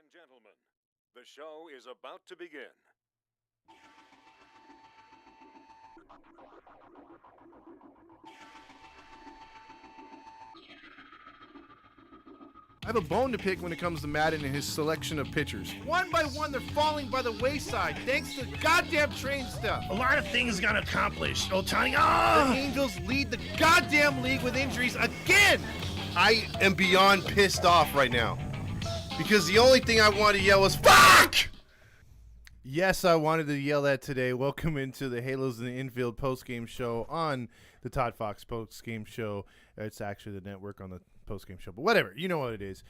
and gentlemen, the show is about to begin. I have a bone to pick when it comes to Madden and his selection of pitchers. One by one, they're falling by the wayside thanks to goddamn train stuff. A lot of things got accomplished. Ohtani, The Angels lead the goddamn league with injuries again. I am beyond pissed off right now because the only thing I wanted to yell was fuck! Yes, I wanted to yell that today. Welcome into the Halos in the Infield postgame show on the Todd Fox postgame show. It's actually the network on the postgame show, but whatever, you know what it is.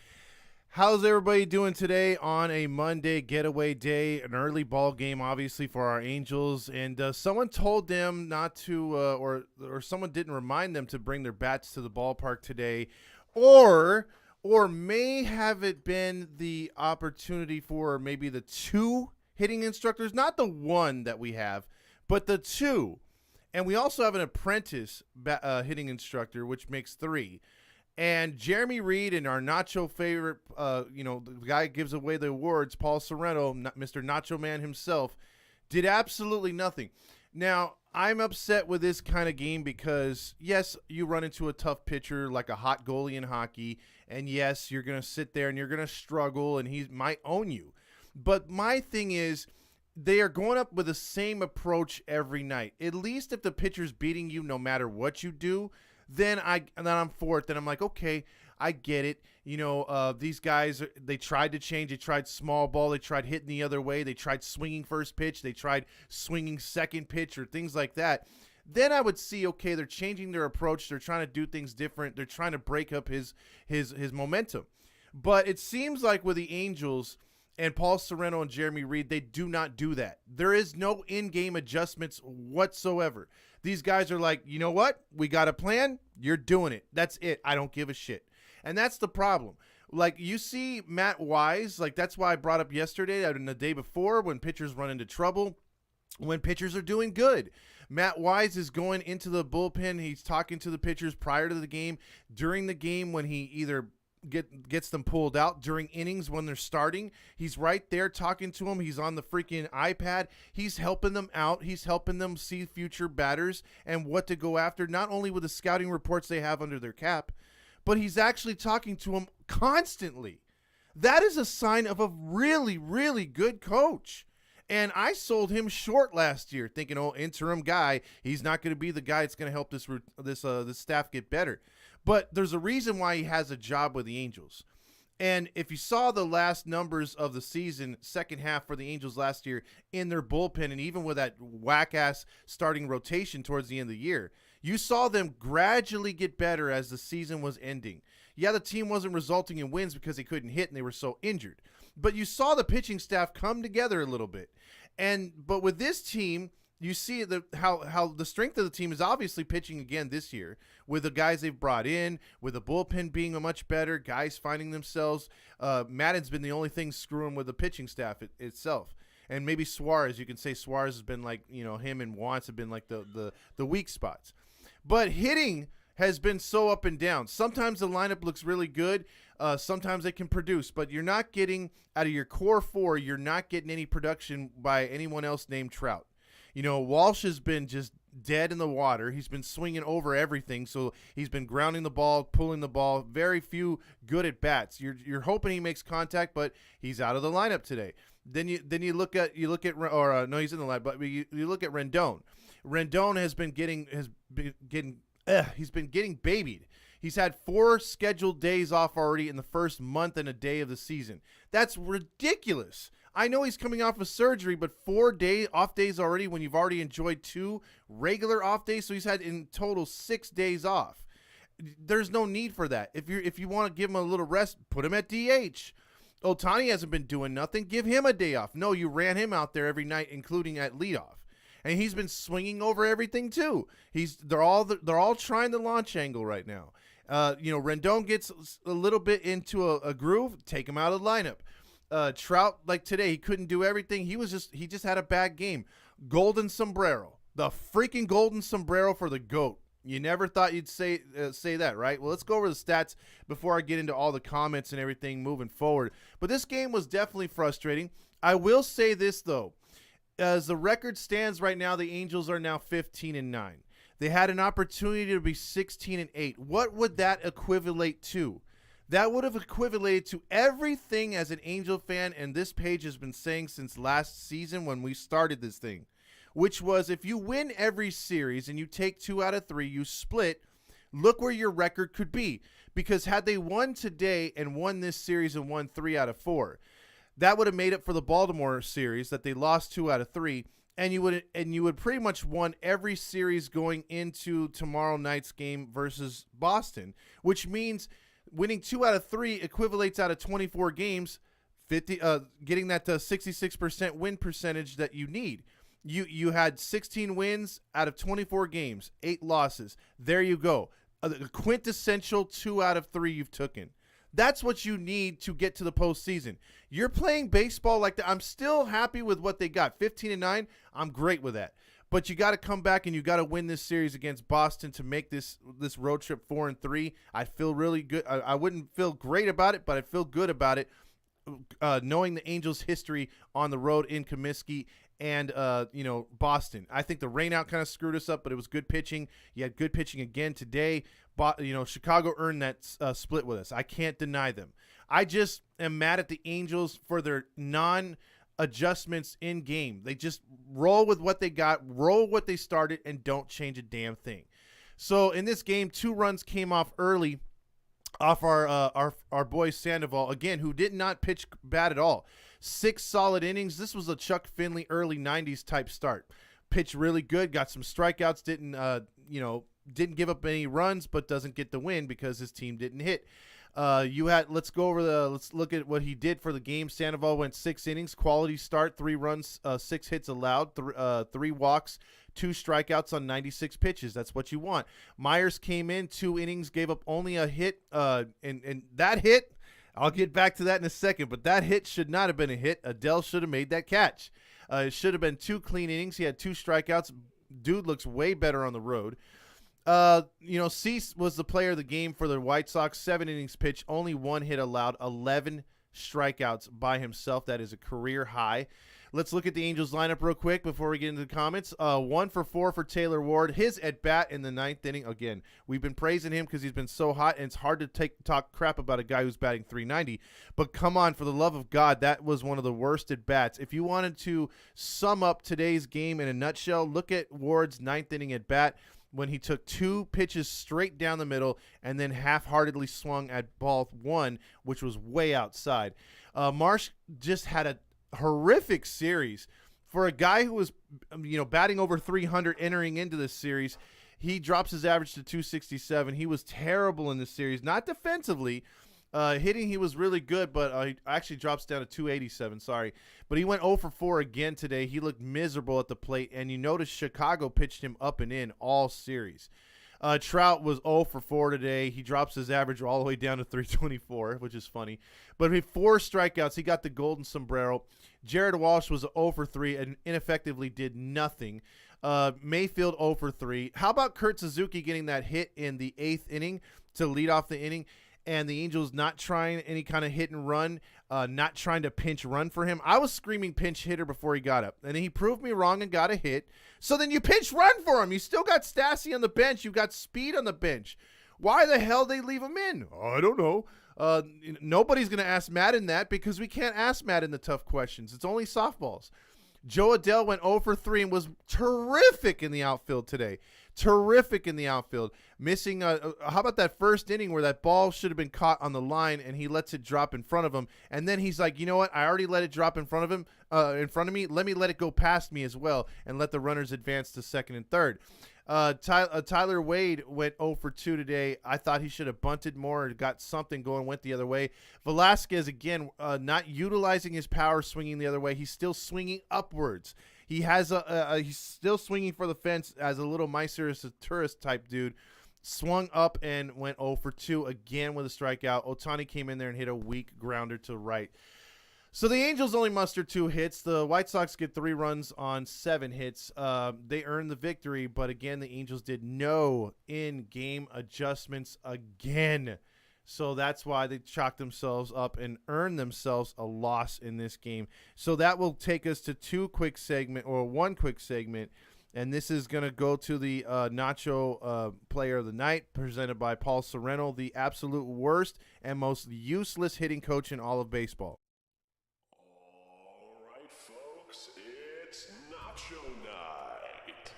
How's everybody doing today on a Monday getaway day, an early ball game, obviously, for our Angels, and someone told them not to, or someone didn't remind them to bring their bats to the ballpark today, or may have it been the opportunity for maybe the two hitting instructors, not the one that we have, but the two, and we also have an apprentice hitting instructor, which makes three. And Jeremy Reed and our Nacho favorite, the guy who gives away the awards, Paul Sorrento, Mr. Nacho Man himself, did absolutely nothing. Now, I'm upset with this kind of game because, yes, you run into a tough pitcher like a hot goalie in hockey, and yes, you're going to sit there and you're going to struggle, and he might own you. But my thing is, they are going up with the same approach every night. At least if the pitcher's beating you no matter what you do, then I'm for it. Then I'm like, okay, I get it. These guys, they tried to change. They tried small ball. They tried hitting the other way. They tried swinging first pitch. They tried swinging second pitch or things like that. Then I would see, okay, they're changing their approach. They're trying to do things different. They're trying to break up his momentum. But it seems like with the Angels and Paul Sorrento and Jeremy Reed, they do not do that. There is no in-game adjustments whatsoever. These guys are like, you know what? We got a plan. You're doing it. That's it. I don't give a shit. And that's the problem. Like, you see Matt Wise, like that's why I brought up yesterday and the day before when pitchers run into trouble, when pitchers are doing good. Matt Wise is going into the bullpen. He's talking to the pitchers prior to the game, during the game when he either gets them pulled out during innings when they're starting. He's right there talking to them. He's on the freaking iPad. He's helping them out. He's helping them see future batters and what to go after, not only with the scouting reports they have under their cap, but he's actually talking to them constantly. That is a sign of a really, really good coach. And I sold him short last year thinking, interim guy, he's not going to be the guy that's going to help this staff get better. But there's a reason why he has a job with the Angels. And if you saw the last numbers of the season, second half for the Angels last year in their bullpen, and even with that whack-ass starting rotation towards the end of the year, you saw them gradually get better as the season was ending. Yeah, the team wasn't resulting in wins because they couldn't hit and they were so injured. But you saw the pitching staff come together a little bit. But with this team, you see how the strength of the team is obviously pitching again this year with the guys they've brought in, with the bullpen being a much better, guys finding themselves. Madden's been the only thing screwing with the pitching staff itself. And maybe Suarez, you can say Suarez has been like, him and Wants have been like the weak spots. But hitting has been so up and down. Sometimes the lineup looks really good. Sometimes they can produce, but you're not getting out of your core four, you're not getting any production by anyone else named Trout. Walsh has been just dead in the water. He's been swinging over everything, so he's been grounding the ball, pulling the ball. Very few good at bats. You're hoping he makes contact, but he's out of the lineup today. Then you look at he's in the lineup, but you look at Rendon. Rendon has been getting babied. He's had 4 scheduled days off already in the first month and a day of the season. That's ridiculous. I know he's coming off of surgery, but 4 off days already when you've already enjoyed 2 regular off days. So he's had in total 6 days off. There's no need for that. If you want to give him a little rest, put him at DH. Ohtani hasn't been doing nothing. Give him a day off. No, you ran him out there every night, including at leadoff. And he's been swinging over everything too. They're all trying the launch angle right now. Rendon gets a little bit into a groove, take him out of the lineup. Trout, like today, he couldn't do everything. He just had a bad game. Golden sombrero, the freaking golden sombrero for the GOAT. You never thought you'd say that, right? Well, let's go over the stats before I get into all the comments and everything moving forward. But this game was definitely frustrating. I will say this, though. As the record stands right now, the Angels are now 15-9. They had an opportunity to be 16-8. What would that equivalent to? That would have equivalated to everything as an Angel fan, and this page has been saying since last season when we started this thing, which was if you win every series and you take 2 out of 3, you split, look where your record could be. Because had they won today and won this series and won 3 out of 4, that would have made up for the Baltimore series that they lost 2 out of 3, and you would pretty much won every series going into tomorrow night's game versus Boston, which means winning 2 out of 3 equivalates out of 24 games, getting that to 66% win percentage that you need. You had 16 wins out of 24 games, 8 losses. There you go. A quintessential 2 out of 3 you've taken. That's what you need to get to the postseason. You're playing baseball like that. I'm still happy with what they got. 15-9, I'm great with that. But you got to come back and you got to win this series against Boston to make this road trip 4-3. I feel really good. I wouldn't feel great about it, but I feel good about it, knowing the Angels' history on the road in Comiskey and Boston. I think the rainout kind of screwed us up, but it was good pitching. You had good pitching again today. Chicago earned that split with us. I can't deny them. I just am mad at the Angels for their non-adjustments in game. They just roll with what they got, roll what they started, and don't change a damn thing. So in this game, 2 runs came off early off our boy Sandoval, again, who did not pitch bad at all. 6 solid innings. This was a Chuck Finley early 90s type start. Pitched really good, got some strikeouts, didn't give up any runs, but doesn't get the win because his team didn't hit. Let's look at what he did for the game. Sandoval went 6 innings, quality start, 3 runs, 6 hits allowed, 3 walks, 2 strikeouts on 96 pitches. That's what you want. Myers came in 2 innings, gave up only a hit, and that hit, I'll get back to that in a second, but that hit should not have been a hit. Adele should have made that catch. It should have been 2 clean innings. He had 2 strikeouts. Dude looks way better on the road. Cease was the player of the game for the White Sox. 7 innings pitched, only 1 hit allowed, 11 strikeouts by himself. That is a career high. Let's look at the Angels lineup real quick before we get into the comments. 1 for 4 for Taylor Ward. His at bat in the 9th inning. Again, we've been praising him because he's been so hot, and it's hard to talk crap about a guy who's batting .390. But come on, for the love of God, that was one of the worst at bats. If you wanted to sum up today's game in a nutshell, look at Ward's 9th inning at bat, when he took 2 pitches straight down the middle and then half-heartedly swung at ball 1, which was way outside. Marsh just had a horrific series. For a guy who was batting over 300 entering into this series, he drops his average to 267. He was terrible in this series, not defensively. Hitting, he was really good, but he actually drops down to 287, sorry. But he went 0 for 4 again today. He looked miserable at the plate, and you notice Chicago pitched him up and in all series. Trout was 0 for 4 today. He drops his average all the way down to 324, which is funny. But with 4 strikeouts, he got the golden sombrero. Jared Walsh was 0 for 3 and ineffectively did nothing. Mayfield 0 for 3. How about Kurt Suzuki getting that hit in the 8th inning to lead off the inning? And the Angels not trying any kind of hit and run, not trying to pinch run for him. I was screaming pinch hitter before he got up, and he proved me wrong and got a hit. So then you pinch run for him. You still got Stassi on the bench. You got Speed on the bench. Why the hell they leave him in? I don't know. Nobody's going to ask Madden that because we can't ask Madden the tough questions. It's only softballs. Joe Adele went 0 for 3 and was terrific in the outfield today. Terrific in the outfield. Missing, how about that first inning where that ball should have been caught on the line and he lets it drop in front of him. And then he's like, you know what? I already let it drop in front of me. Let me let it go past me as well and let the runners advance to second and third. Tyler Wade went 0 for 2 today. I thought he should have bunted more or got something going, went the other way. Velasquez, again, not utilizing his power, swinging the other way. He's still swinging upwards. He has he's still swinging for the fence as a little Meister tourist type dude. Swung up and went 0 for 2 again with a strikeout. Ohtani came in there and hit a weak grounder to right. So the Angels only muster 2 hits. The White Sox get 3 runs on 7 hits. They earned the victory, but again, the Angels did no in-game adjustments again. So that's why they chalked themselves up and earned themselves a loss in this game. So that will take us to one quick segment, and this is going to go to the Nacho Player of the Night, presented by Paul Sorrento, the absolute worst and most useless hitting coach in all of baseball. All right, folks, it's Nacho Night.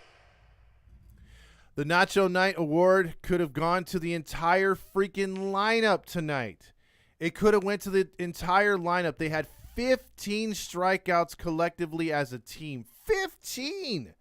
The Nacho Night Award could have gone to the entire freaking lineup tonight. It could have went to the entire lineup. They had 15 strikeouts collectively as a team. 15!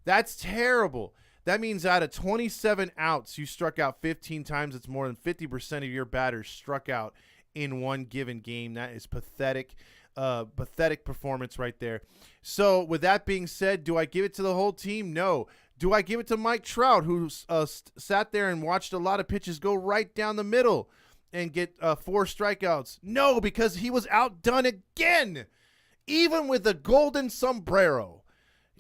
That's terrible. That means out of 27 outs, you struck out 15 times. It's more than 50% of your batters struck out in one given game. That is pathetic. Pathetic performance right there. So with that being said, do I give it to the whole team? No. Do I give it to Mike Trout, who sat there and watched a lot of pitches go right down the middle and get 4 strikeouts? No, because he was outdone again. Even with a golden sombrero,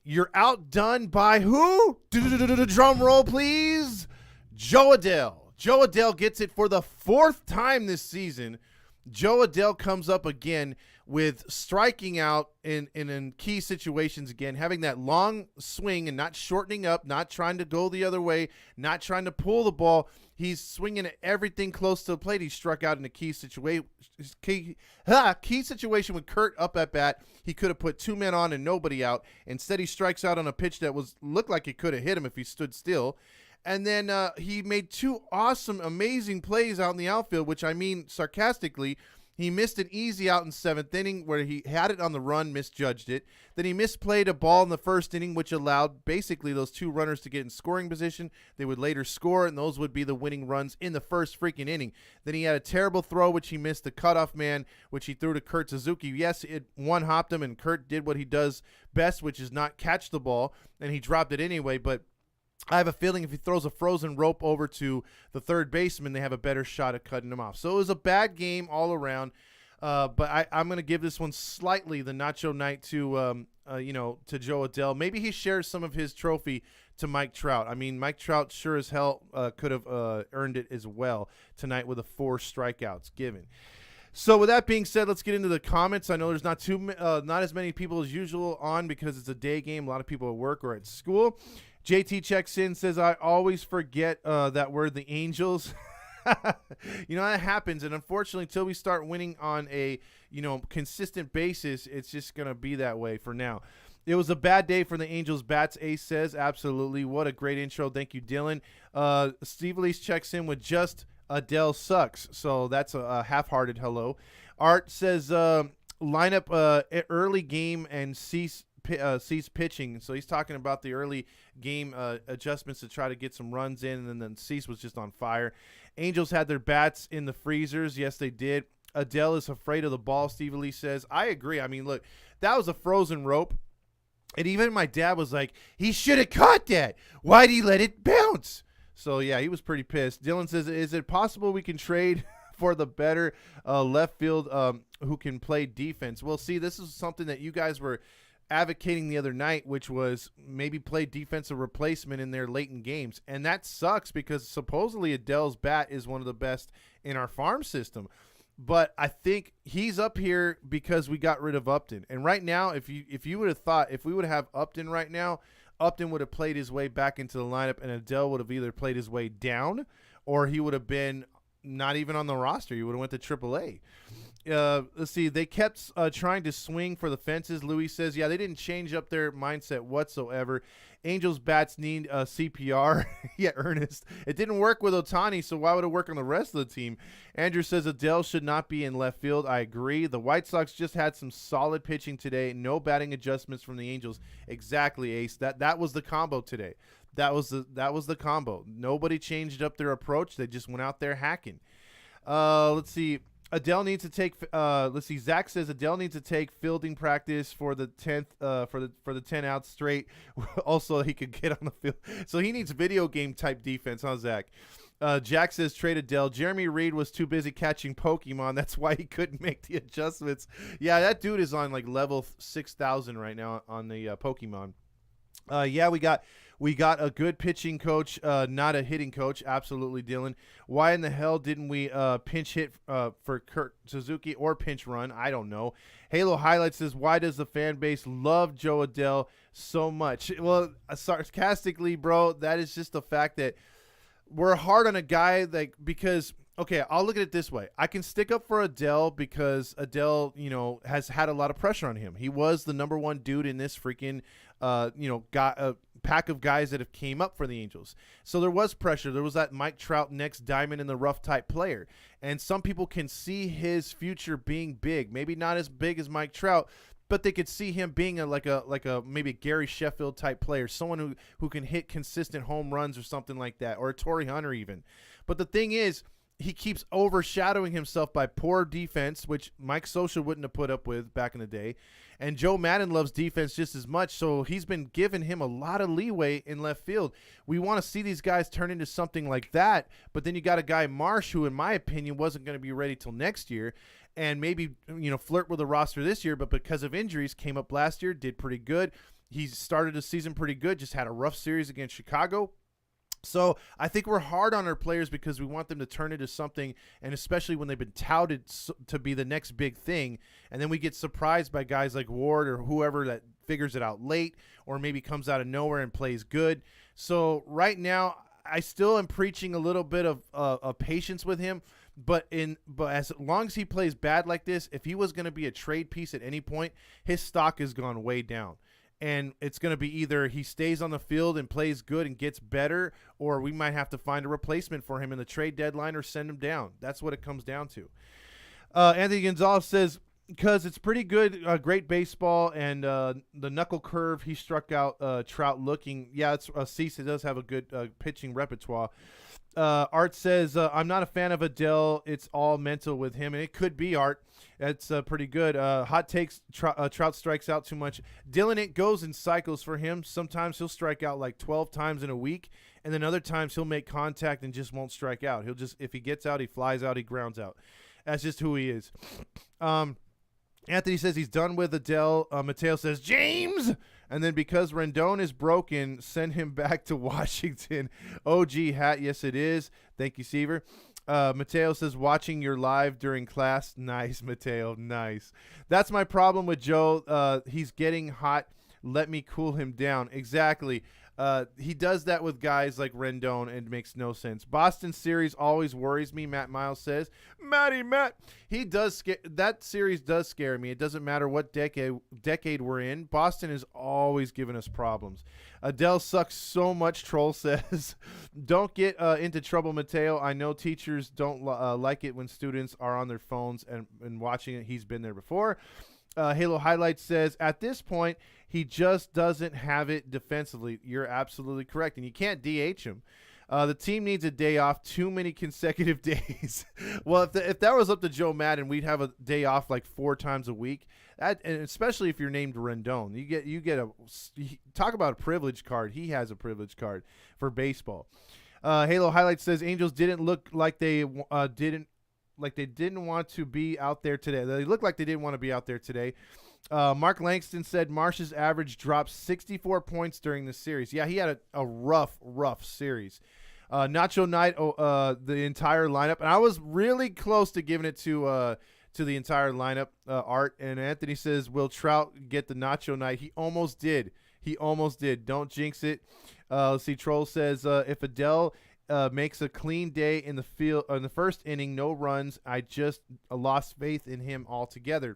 you're outdone by who? Drum roll, please. Jo Adell. Jo Adell gets it for the 4th time this season. Jo Adell comes up again with striking out in key situations again, having that long swing and not shortening up, not trying to go the other way, not trying to pull the ball. He's swinging at everything close to the plate. He struck out in a key situation with Kurt up at bat. He could have put 2 men on and nobody out. Instead, he strikes out on a pitch that looked like it could have hit him if he stood still. And then he made 2 awesome, amazing plays out in the outfield, which I mean sarcastically. He missed an easy out in 7th inning where he had it on the run, misjudged it. Then he misplayed a ball in the 1st inning, which allowed basically those 2 runners to get in scoring position. They would later score, and those would be the winning runs in the 1st freaking inning. Then he had a terrible throw, which he missed the cutoff man, which he threw to Kurt Suzuki. Yes, it one-hopped him, and Kurt did what he does best, which is not catch the ball, and he dropped it anyway, but I have a feeling if he throws a frozen rope over to the third baseman, they have a better shot at cutting him off. So it was a bad game all around, but I'm going to give this one slightly the Nacho Night to Jo Adell. Maybe he shares some of his trophy to Mike Trout. I mean, Mike Trout sure as hell could have earned it as well tonight with the 4 strikeouts given. So with that being said, let's get into the comments. I know there's not as many people as usual on because it's a day game. A lot of people at work or at school. JT checks in, says, I always forget that we're the Angels. That happens. And unfortunately, until we start winning on a, consistent basis, it's just going to be that way for now. It was a bad day for the Angels bats, Ace says. Absolutely. What a great intro. Thank you, Dylan. Steve Elise checks in with just Adell sucks. So that's a half-hearted hello. Art says, lineup early game and cease pitching. So he's talking about the early game adjustments to try to get some runs in, and then Cease was just on fire. Angels had their bats in the freezers. Yes, they did. Adell is afraid of the ball, Steve Lee says. I agree. I mean, look, that was a frozen rope. And even my dad was like, he should have caught that. Why'd he let it bounce? So, yeah, he was pretty pissed. Dylan says, is it possible we can trade for the better left field who can play defense? Well, see, this is something that you guys were advocating the other night, which was maybe play defensive replacement in their late in games. And that sucks because supposedly Adell's bat is one of the best in our farm system. But I think he's up here because we got rid of Upton. And right now, if you would have thought, if we would have Upton right now, Upton would have played his way back into the lineup and Adell would have either played his way down or he would have been not even on the roster. He would have went to AAA. Let's see. They kept trying to swing for the fences. Louis says, yeah, they didn't change up their mindset whatsoever. Angels bats need CPR. Yeah, Ernest. It didn't work with Ohtani, so why would it work on the rest of the team? Andrew says Adell should not be in left field. I agree. The White Sox just had some solid pitching today. No batting adjustments from the Angels. Exactly, Ace. That was the combo today. That was the combo. Nobody changed up their approach. They just went out there hacking. Let's see. Adell needs to take. Let's see. Zach says Adell needs to take fielding practice for the 10th. For the 10 outs straight. Also, he could get on the field. So he needs video game type defense, huh, Zach? Jack says trade Adele. Jeremy Reed was too busy catching Pokemon. That's why he couldn't make the adjustments. Yeah, that dude is on like level 6,000 right now on the Pokemon. Yeah, we got a good pitching coach, not a hitting coach. Absolutely, Dylan. Why in the hell didn't we pinch hit for Kurt Suzuki or pinch run? I don't know. Halo Highlights says, why does the fan base love Joe Adele so much? Well, sarcastically, bro, that is just the fact that we're hard on a guy because okay, I'll look at it this way. I can stick up for Adele because Adele, has had a lot of pressure on him. He was the number one dude in this freaking, pack of guys that have came up for the Angels. So there was pressure. There was that Mike Trout next diamond in the rough type player. And some people can see his future being big. Maybe not as big as Mike Trout, but they could see him being like a maybe Gary Sheffield type player, someone who can hit consistent home runs or something like that, or a Torrey Hunter even. But the thing is, he keeps overshadowing himself by poor defense, which Mike Scioscia wouldn't have put up with back in the day. And Joe Madden loves defense just as much, so he's been giving him a lot of leeway in left field. We want to see these guys turn into something like that, but then you got a guy, Marsh, who in my opinion wasn't going to be ready till next year, and maybe flirt with the roster this year, but because of injuries, came up last year, did pretty good. He started the season pretty good, just had a rough series against Chicago. So I think we're hard on our players because we want them to turn into something, and especially when they've been touted to be the next big thing, and then we get surprised by guys like Ward or whoever that figures it out late or maybe comes out of nowhere and plays good. So right now I still am preaching a little bit of patience with him, but as long as he plays bad like this, if he was going to be a trade piece at any point, his stock has gone way down. And it's going to be either he stays on the field and plays good and gets better, or we might have to find a replacement for him in the trade deadline or send him down. That's what it comes down to. Anthony Gonzalez says, because it's pretty good, great baseball, and the knuckle curve he struck out Trout looking. Yeah, Cease does have a good pitching repertoire. Art says, I'm not a fan of Adele. It's all mental with him, and it could be, Art. That's pretty good. Hot takes, Trout strikes out too much. Dylan, it goes in cycles for him. Sometimes he'll strike out like 12 times in a week, and then other times he'll make contact and just won't strike out. He'll just, if he gets out, he flies out, he grounds out. That's just who he is. Anthony says he's done with Adele. Mateo says, James! And then because Rendon is broken, send him back to Washington. OG hat, yes it is. Thank you, Seaver. Mateo says, watching your live during class. Nice, Mateo, nice. That's my problem with Joe. He's getting hot. Let me cool him down. Exactly. He does that with guys like Rendon, and it makes no sense. Boston series always worries me, Matt Miles says. Matt, he does that series does scare me. It doesn't matter what decade we're in. Boston is always giving us problems. Adele sucks so much, Troll says. Don't get into trouble, Mateo. I know teachers don't like it when students are on their phones and watching it. He's been there before. Halo Highlights says, at this point, he just doesn't have it defensively. You're absolutely correct, and you can't DH him. The team needs a day off. Too many consecutive days. Well, if that was up to Joe Madden, we'd have a day off like 4 times a week. And especially if you're named Rendon, you get talk about a privilege card. He has a privilege card for baseball. Halo Highlights says Angels didn't look like they didn't want to be out there today. They look like they didn't want to be out there today. Mark Langston said Marsh's average dropped 64 points during the series. Yeah, he had a rough series. Nacho Knight, the entire lineup. And I was really close to giving it to the entire lineup, Art. And Anthony says, will Trout get the Nacho Knight? He almost did. Don't jinx it. Let's see. Troll says, if Adele makes a clean day in the field in the first inning, no runs, I just lost faith in him altogether.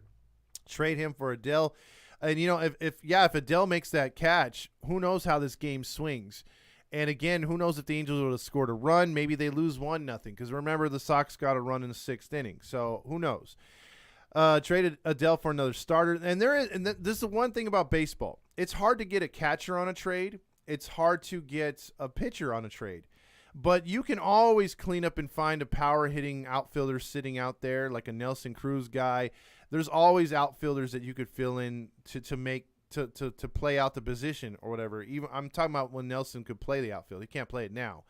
Trade him for Adele. And if Adele makes that catch, who knows how this game swings. And again, who knows if the Angels would have scored a run. Maybe they lose 1-0, because remember, the Sox got a run in the 6th inning, so who knows. Traded Adele for another starter. And this is the one thing about baseball. It's hard to get a catcher on a trade. It's hard to get a pitcher on a trade. But you can always clean up and find a power-hitting outfielder sitting out there, like a Nelson Cruz guy. There's always outfielders that you could fill in to play out the position or whatever. Even I'm talking about when Nelson could play the outfield. He can't play it now.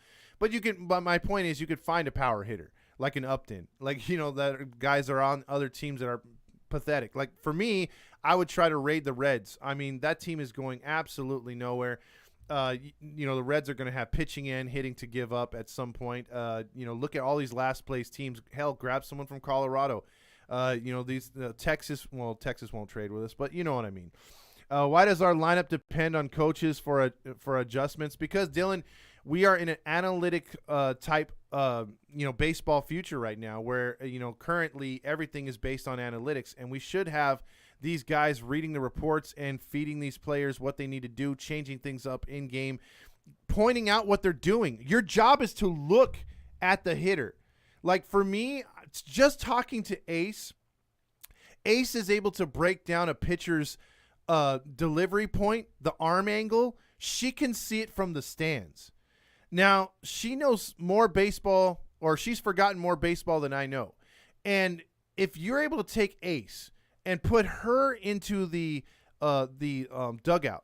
But my point is, you could find a power hitter like an Upton, like that guys are on other teams that are pathetic. Like for me, I would try to raid the Reds. I mean, that team is going absolutely nowhere. The Reds are going to have pitching and hitting to give up at some point. Look at all these last place teams. Hell, grab someone from Colorado. Texas won't trade with us, but you know what I mean. Why does our lineup depend on coaches for adjustments? Because, Dylan, we are in an analytic type baseball future right now where currently everything is based on analytics, and we should have these guys reading the reports and feeding these players what they need to do, changing things up in game, pointing out what they're doing. Your job is to look at the hitter. Like for me, it's just talking to Ace is able to break down a pitcher's delivery point, the arm angle. She can see it from the stands. Now, she knows more baseball, or she's forgotten more baseball than I know. And if you're able to take Ace and put her into the dugout,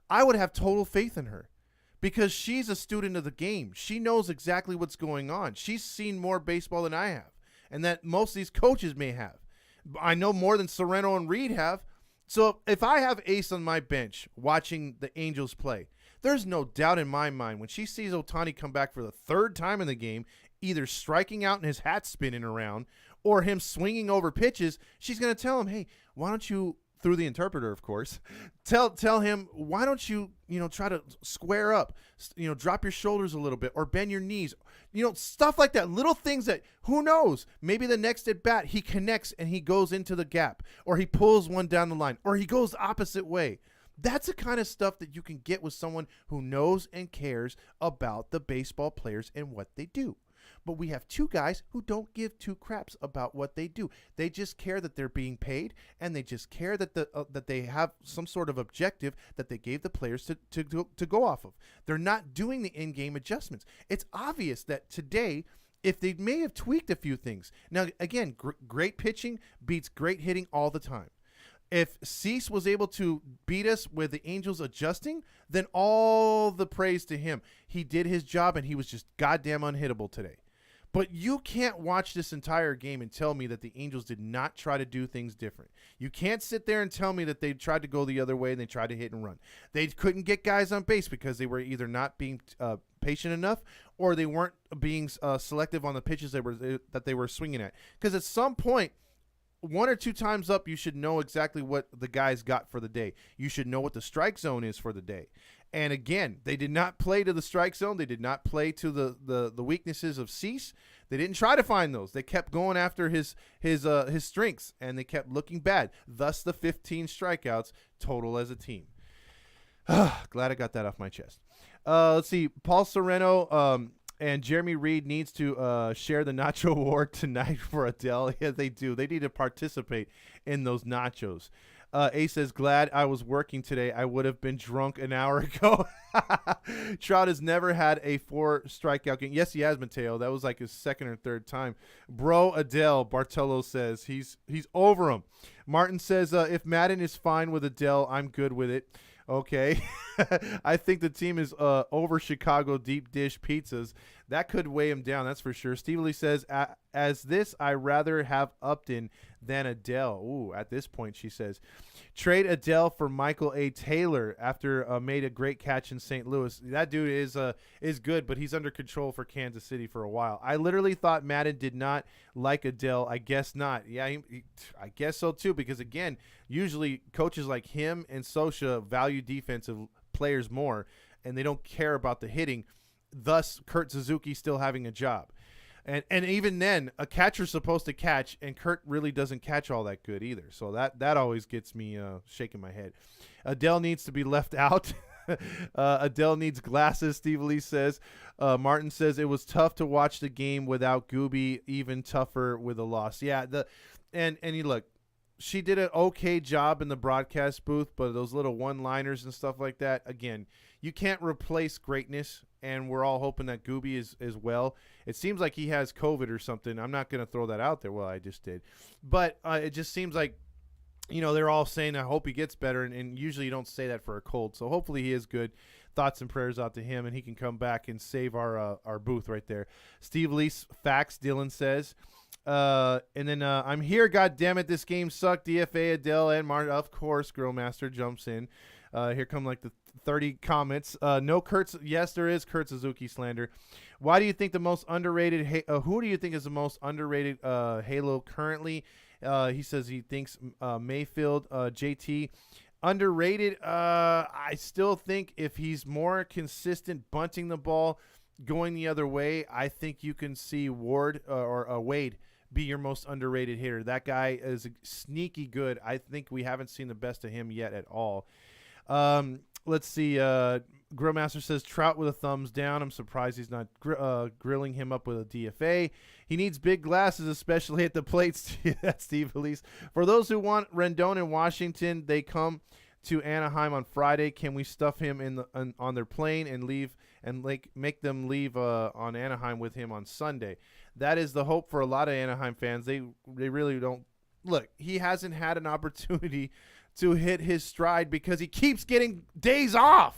I would have total faith in her because she's a student of the game. She knows exactly what's going on. She's seen more baseball than I have, and that most of these coaches may have. I know more than Sereno and Reed have. So if I have Ace on my bench watching the Angels play, there's no doubt in my mind when she sees Ohtani come back for the third time in the game, either striking out and his hat spinning around or him swinging over pitches, she's going to tell him, hey, why don't you, through the interpreter, of course, tell him, why don't you, try to square up, drop your shoulders a little bit or bend your knees, stuff like that, little things that, who knows, maybe the next at bat he connects and he goes into the gap, or he pulls one down the line, or he goes the opposite way. That's the kind of stuff that you can get with someone who knows and cares about the baseball players and what they do. But we have two guys who don't give two craps about what they do. They just care that they're being paid, and they just care that that they have some sort of objective that they gave the players to go off of. They're not doing the in-game adjustments. It's obvious that today, if they may have tweaked a few things. Now, again, great pitching beats great hitting all the time. If Cease was able to beat us with the Angels adjusting, then all the praise to him. He did his job, and he was just goddamn unhittable today. But you can't watch this entire game and tell me that the Angels did not try to do things different. You can't sit there and tell me that they tried to go the other way and they tried to hit and run. They couldn't get guys on base because they were either not being patient enough or they weren't being selective on the pitches that they were swinging at. Because at some point, one or two times up, you should know exactly what the guys got for the day. You should know what the strike zone is for the day. And again, they did not play to the strike zone. They did not play to the weaknesses of Cease. They didn't try to find those. They kept going after his strengths, and they kept looking bad. Thus, the 15 strikeouts total as a team. Glad I got that off my chest. Let's see. Paul Sereno and Jeremy Reed needs to share the nacho award tonight for Adele. Yeah, they do. They need to participate in those nachos. Ace says, glad I was working today. I would have been drunk an hour ago. Trout has never had a 4 strikeout game. Yes, he has, Mateo. That was like his second or third time. Bro, Adele, Bartolo says. He's over him. Martin says, if Madden is fine with Adele, I'm good with it. Okay. I think the team is over Chicago deep dish pizzas. That could weigh him down, that's for sure. Steve Lee says, as this, I rather have Upton than Adele. Ooh, at this point, she says. Trade Adele for Michael A. Taylor after made a great catch in St. Louis. That dude is good, but he's under control for Kansas City for a while. I literally thought Madden did not like Adele. I guess not. Yeah, I guess so too, because, again, usually coaches like him and Sosha value defensive players more, and they don't care about the hitting, thus Kurt Suzuki still having a job. And even then, a catcher's supposed to catch, and Kurt really doesn't catch all that good either. So that always gets me shaking my head. Adele needs to be left out. Adele needs glasses, Steve Lee says. Martin says, it was tough to watch the game without Gooby, even tougher with a loss. Yeah, and you look, she did an okay job in the broadcast booth, but those little one-liners and stuff like that, again, you can't replace greatness, and we're all hoping that Gooby is well. It seems like he has COVID or something. I'm not going to throw that out there. Well, I just did. But it just seems like they're all saying, I hope he gets better, and usually you don't say that for a cold. So hopefully he is good. Thoughts and prayers out to him, and he can come back and save our booth right there. Steve Lease, facts, Dylan says. And then I'm here, God damn it, this game sucked. DFA, Adele, and Martin. Of course, Grillmaster jumps in. Here come like the 30 comments. No Kurt. Yes, there is Kurt Suzuki slander. Why do you think the most underrated? Who do you think is the most underrated Halo currently? He says he thinks Mayfield, JT. Underrated. I still think if he's more consistent bunting the ball, going the other way, I think you can see Wade be your most underrated hitter. That guy is sneaky good. I think we haven't seen the best of him yet at all. Let's see. Grillmaster says Trout with a thumbs down. I'm surprised he's not grilling him up with a DFA. He needs big glasses, especially at the plate. That's Steve Elise. For those who want Rendon in Washington, they come to Anaheim on Friday. Can we stuff him on their plane and leave and make them leave on Anaheim with him on Sunday? That is the hope for a lot of Anaheim fans. They really don't. Look, he hasn't had an opportunity to hit his stride because he keeps getting days off.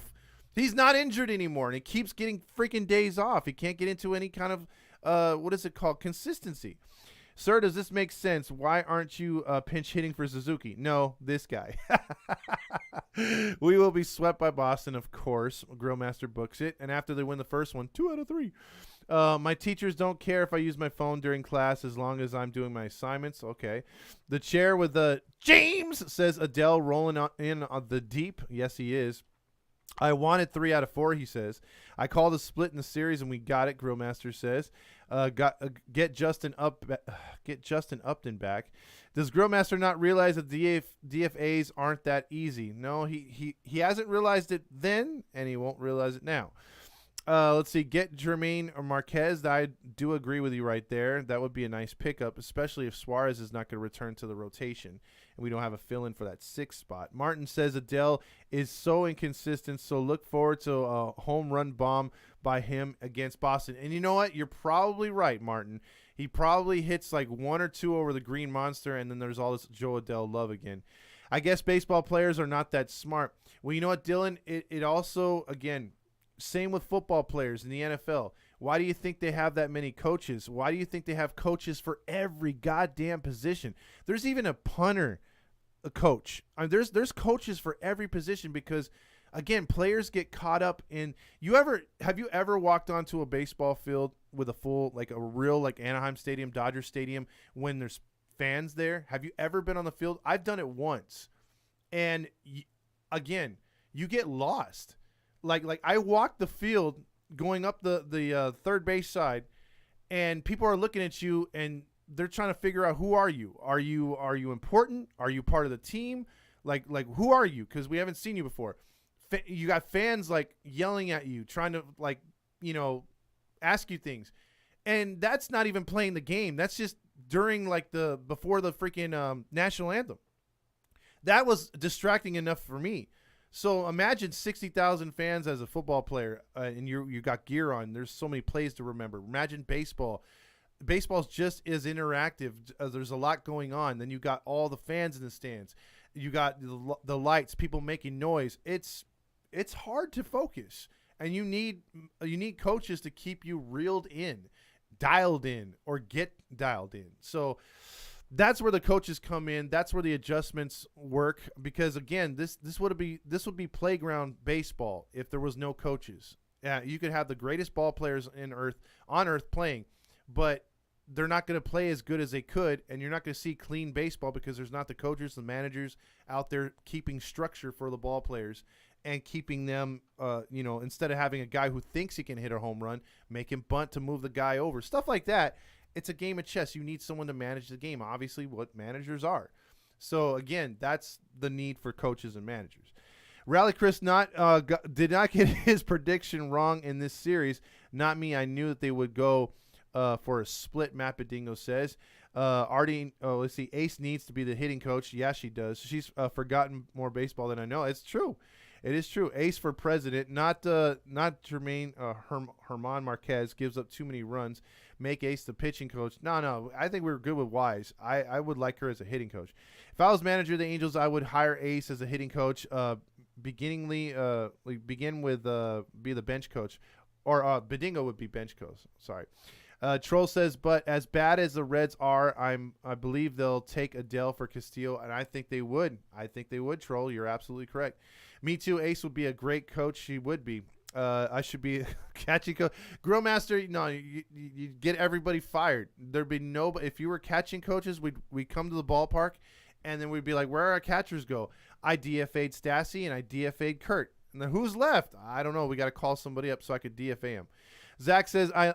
He's not injured anymore, and he keeps getting freaking days off. He can't get into any kind of, what is it called, consistency. Sir, does this make sense? Why aren't you pinch hitting for Suzuki? No, this guy. We will be swept by Boston, of course. Grillmaster books it, and after they win the first one, 2 out of 3. My teachers don't care if I use my phone during class as long as I'm doing my assignments. Okay. The chair with the James, says Adele, rolling in on the deep. Yes, he is. I wanted 3 out of 4, he says. I called a split in the series, and we got it, Grillmaster says. Get Justin Upton back. Does Grillmaster not realize that DFAs aren't that easy? No, he hasn't realized it then, and he won't realize it now. Let's see. Get Jermaine or Marquez. I do agree with you right there. That would be a nice pickup, especially if Suarez is not going to return to the rotation and we don't have a fill-in for that 6th spot. Martin says Adele is so inconsistent, so look forward to a home run bomb by him against Boston. And you know what? You're probably right, Martin. He probably hits like 1 or 2 over the Green Monster, and then there's all this Joe Adele love again. I guess baseball players are not that smart. Well, you know what, Dylan? It also, again, same with football players in the NFL. Why do you think they have that many coaches? Why do you think they have coaches for every goddamn position? There's even a punter, a coach. I mean, there's coaches for every position because, again, players get caught up in. Have you ever walked onto a baseball field with a full, like a real, like Anaheim Stadium, Dodger Stadium, when there's fans there? Have you ever been on the field? I've done it once, and again, you get lost. Like I walked the field going up the third base side, and people are looking at you and they're trying to figure out, who are you? Are you important? Are you part of the team? Like who are you? Because we haven't seen you before. You got fans like yelling at you, trying to ask you things, and that's not even playing the game. That's just during before the freaking national anthem. That was distracting enough for me. So imagine 60,000 fans as a football player, and you got gear on. There's so many plays to remember. Imagine baseball. Baseball's just as interactive. There's a lot going on. Then you got all the fans in the stands. You got the lights, people making noise. It's hard to focus, and you need coaches to keep you reeled in, dialed in, or get dialed in. So that's where the coaches come in. That's where the adjustments work, because again, this would be playground baseball if there was no coaches. You could have the greatest ball players on earth playing, but they're not going to play as good as they could, and you're not going to see clean baseball because there's not the coaches, the managers out there keeping structure for the ball players and keeping them, instead of having a guy who thinks he can hit a home run, make him bunt to move the guy over, stuff like that. It's a game of chess. You need someone to manage the game, obviously what managers are. So, again, that's the need for coaches and managers. Rally Chris did not get his prediction wrong in this series. Not me. I knew that they would go for a split, Matt Bedingo says. Let's see. Ace needs to be the hitting coach. Yeah, she does. She's forgotten more baseball than I know. It's true. It is true. Ace for president, not Jermaine Herman Marquez gives up too many runs. Make Ace the pitching coach. No. I think we're good with Wise. I would like her as a hitting coach. If I was manager of the Angels, I would hire Ace as a hitting coach. Begin with be the bench coach, or Bedingo would be bench coach. Sorry. Troll says, but as bad as the Reds are, I believe they'll take Adele for Castillo, and I think they would. Troll. You're absolutely correct. Me too. Ace would be a great coach. She would be. I should be catching coach. Grill master, no, you get everybody fired. There'd be no. If you were catching coaches, we'd come to the ballpark, and then we'd be like, where are our catchers go? I DFA'd Stassi and I DFA'd Kurt. And then who's left? I don't know. We got to call somebody up so I could DFA him. Zach says, I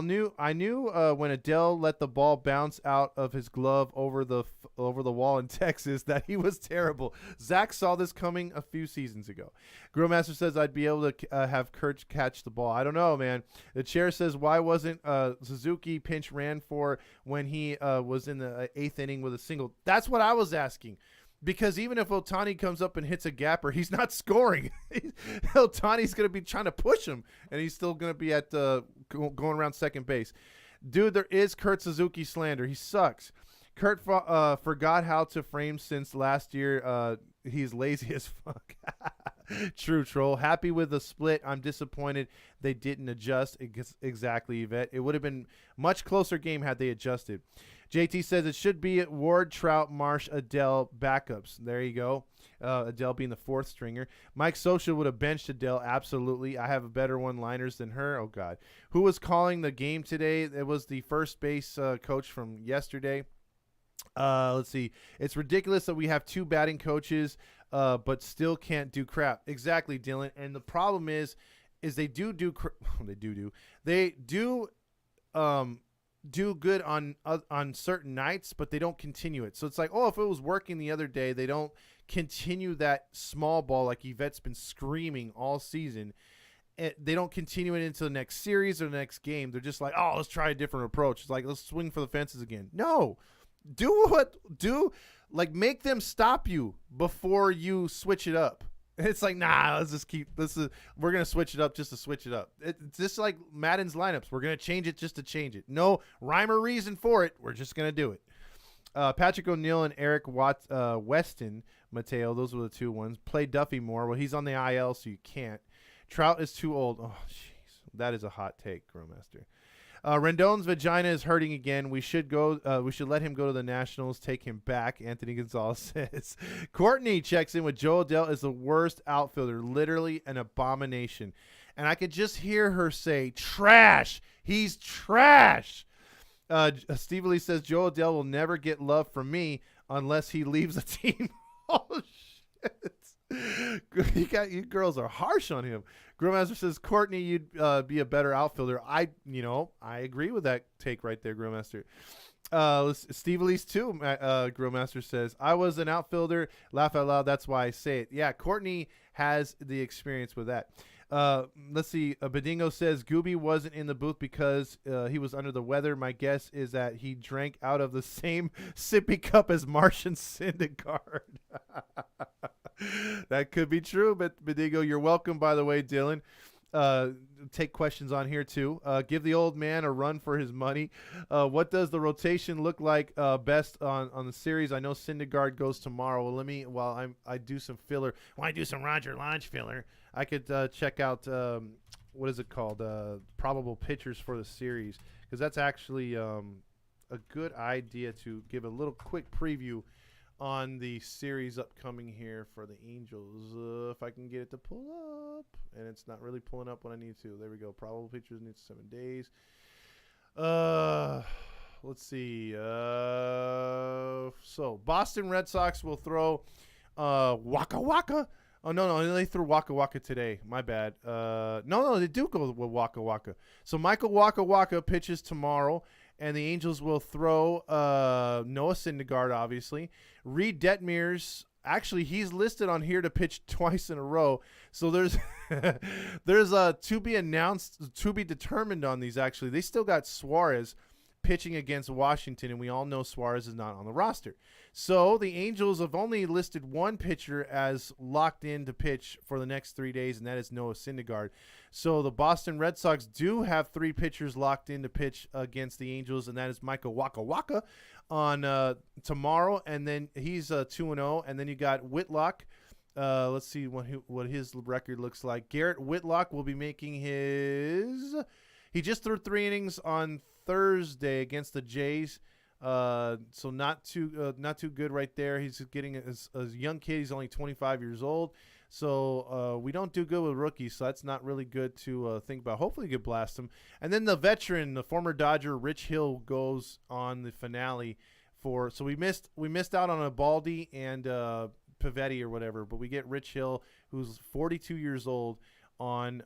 knew when Adele let the ball bounce out of his glove over the wall in Texas that he was terrible. Zach saw this coming a few seasons ago. Grillmaster says I'd be able to have Kurt catch the ball. I don't know, man. The chair says, why wasn't Suzuki pinch ran for when he was in the 8th inning with a single? That's what I was asking. Because even if Ohtani comes up and hits a gapper, he's not scoring. Ohtani's going to be trying to push him, and he's still going to be at going around second base. Dude, there is Kurt Suzuki slander. He sucks. Kurt forgot how to frame since last year. He's lazy as fuck. True, Troll. Happy with the split. I'm disappointed they didn't adjust. Exactly, Yvette. It would have been much closer game had they adjusted. JT says it should be Ward, Trout, Marsh, Adele backups. There you go. Adele being the 4th stringer. Mike Scioscia would have benched Adele. Absolutely. I have better one-liners than her. Oh, God. Who was calling the game today? It was the first base coach from yesterday. Let's see. It's ridiculous that we have 2 batting coaches, but still can't do crap. Exactly, Dylan. And the problem is they do good on certain nights, but they don't continue it. So it's like, oh, if it was working the other day, they don't continue that small ball like Yvette's been screaming all season. They don't continue it into the next series or the next game. They're just like, oh, let's try a different approach. It's like, let's swing for the fences again. No. Make them stop you before you switch it up. It's like, nah, let's just we're going to switch it up just to switch it up. It's just like Madden's lineups. We're going to change it just to change it. No rhyme or reason for it. We're just going to do it. Patrick O'Neill and Eric Weston, Mateo, those were the 2 ones. Play Duffy more. Well, he's on the IL, so you can't. Trout is too old. Oh, jeez. That is a hot take, Growmaster. Rendon's vagina is hurting again. We should let him go to the Nationals. Take him back. Anthony Gonzalez says. Courtney checks in with Joe Adele is the worst outfielder. Literally an abomination. And I could just hear her say, trash. He's trash. Steve Lee says Joe Adele will never get love from me unless he leaves the team. Oh, shit. You girls are harsh on him. Grillmaster says, Courtney, you'd be a better outfielder. I agree with that take right there, Grillmaster. Steve Elise too, Grillmaster says, I was an outfielder. Laugh out loud. That's why I say it. Yeah, Courtney has the experience with that. Let's see. Bedingo says Gooby wasn't in the booth because he was under the weather. My guess is that he drank out of the same sippy cup as Martian Syndergaard. That could be true, but Bedingo, you're welcome, by the way, Dylan. Take questions on here, too. Give the old man a run for his money. What does the rotation look like best on the series? I know Syndergaard goes tomorrow. Well, I do some filler. When I do some Roger Lodge filler, I could check out, what is it called? Probable pitchers for the series. Because that's actually a good idea to give a little quick preview on the series upcoming here for the Angels. If I can get it to pull up. And it's not really pulling up when I need to. There we go. Probable pitchers need 7 days. Let's see. So Boston Red Sox will throw Waka Waka. Oh, no, they threw Waka Waka today. My bad. No, they do go with Waka Waka. So Michael Waka Waka pitches tomorrow. And the Angels will throw Noah Syndergaard, obviously. Reed Detmers, actually, he's listed on here to pitch twice in a row. So there's to be announced, to be determined on these, actually. They still got Suarez. pitching against Washington, and we all know Suarez is not on the roster. So the Angels have only listed one pitcher as locked in to pitch for the next 3 days, and that is Noah Syndergaard. So the Boston Red Sox do have 3 pitchers locked in to pitch against the Angels, and that is Michael Waka Waka on tomorrow, and then he's 2-0, and then you got Whitlock. Let's see what his record looks like. Garrett Whitlock will be making his. He just threw 3 innings on Thursday against the Jays, so not too good right there. He's getting a young kid. He's only 25 years old, so we don't do good with rookies, so that's not really good to think about. Hopefully, you could blast him. And then the veteran, the former Dodger, Rich Hill, goes on the finale for. So we missed out on a Baldy and Pavetti or whatever, but we get Rich Hill, who's 42 years old, on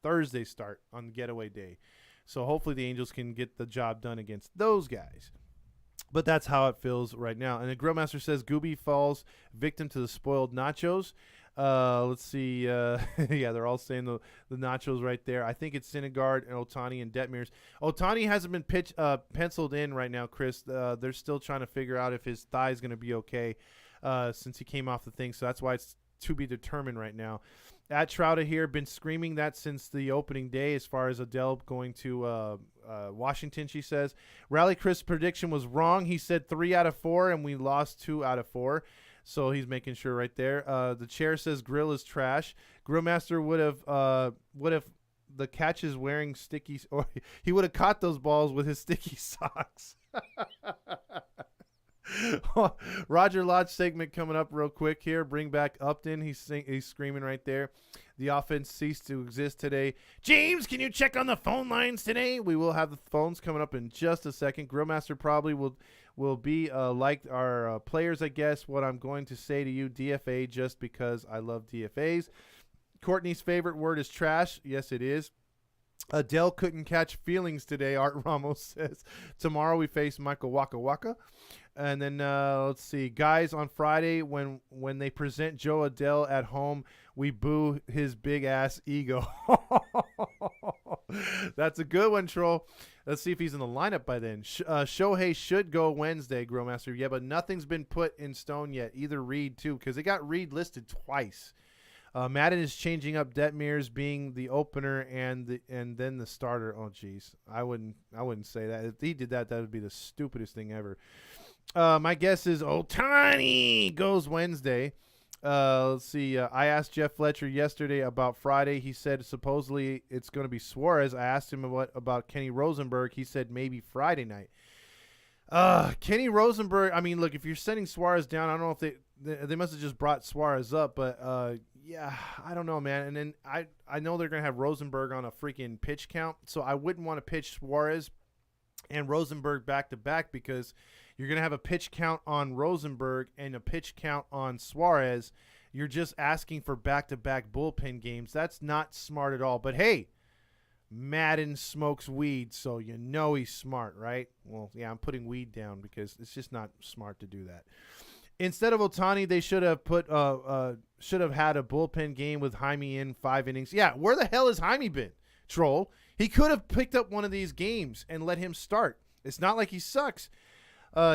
Thursday start on getaway day. So hopefully the Angels can get the job done against those guys. But that's how it feels right now. And the Grillmaster says Gooby falls victim to the spoiled nachos. Let's see. Yeah, they're all saying the nachos right there. I think it's Syndergaard and Ohtani and Detmers. Ohtani hasn't been penciled in right now, Chris. They're still trying to figure out if his thigh is going to be okay since he came off the thing. So that's why it's to be determined right now. At Trouta here, been screaming that since the opening day as far as Adele going to Washington, she says. Rally Chris' prediction was wrong. He said 3 out of 4, and we lost 2 out of 4. So he's making sure right there. The chair says Grill is trash. Grillmaster would have the catches wearing sticky, or he would have caught those balls with his sticky socks. Roger Lodge segment coming up real quick here. Bring back Upton. He's screaming right there. The offense ceased to exist today. James, can you check on the phone lines today? We will have the phones coming up in just a second. Grillmaster probably will be like our players, I guess. What I'm going to say to you, DFA, just because I love DFAs. Courtney's favorite word is trash. Yes, it is. Adele couldn't catch feelings today, Art Ramos says. Tomorrow we face Michael Waka Waka. And then let's see. Guys, on Friday, when they present Joe Adele at home, we boo his big-ass ego. That's a good one, Troll. Let's see if he's in the lineup by then. Shohei should go Wednesday, Grillmaster. Yeah, but nothing's been put in stone yet. Either Reed, too, because they got Reed listed twice. Madden is changing up Detmers being the opener and then the starter. Oh, jeez. I wouldn't say that. If he did that, that would be the stupidest thing ever. My guess is Ohtani goes Wednesday. Let's see. I asked Jeff Fletcher yesterday about Friday. He said supposedly it's going to be Suarez. I asked him about Kenny Rosenberg. He said maybe Friday night. Kenny Rosenberg, I mean, look, if you're sending Suarez down, I don't know if they must have just brought Suarez up, but yeah, I don't know, man. And then I know they're going to have Rosenberg on a freaking pitch count, so I wouldn't want to pitch Suarez and Rosenberg back-to-back because you're going to have a pitch count on Rosenberg and a pitch count on Suarez. You're just asking for back-to-back bullpen games. That's not smart at all. But, hey, Madden smokes weed, so you know he's smart, right? Well, yeah, I'm putting weed down because it's just not smart to do that. Instead of Ohtani, they should have had a bullpen game with Jaime in 5 innings. Yeah, where the hell has Jaime been, Troll? He could have picked up one of these games and let him start. It's not like he sucks.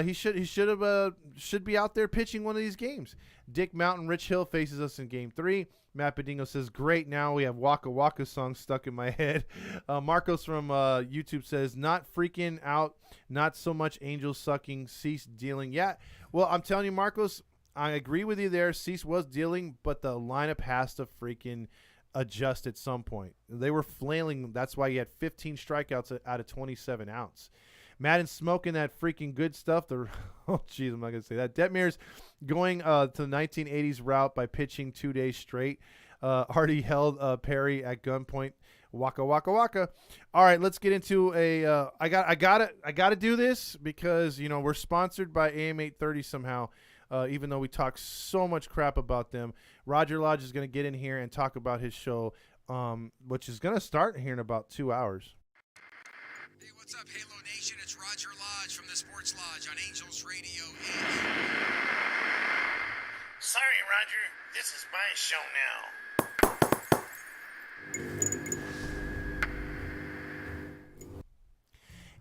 He should be out there pitching one of these games. Dick Mountain Rich Hill faces us in Game 3. Matt Bedingo says, great, now we have Waka Waka song stuck in my head. Marcos from YouTube says, not freaking out, not so much Angels sucking, Cease dealing. Yeah, well, I'm telling you, Marcos, I agree with you there. Cease was dealing, but the lineup has to freaking adjust at some point. They were flailing. That's why he had 15 strikeouts out of 27 outs. Madden's smoking that freaking good stuff. Oh, jeez, I'm not going to say that. Detmer's going to the 1980s route by pitching 2 days straight. Already held Perry at gunpoint. Waka waka waka. All right, let's get into a. I gotta do this because we're sponsored by AM 830 somehow. Even though we talk so much crap about them, Roger Lodge is going to get in here and talk about his show, which is going to start here in about 2 hours. Hey, what's up, Halo Nation? It's Roger Lodge from the Sports Lodge on Angels Radio 8. Sorry, Roger. This is my show now.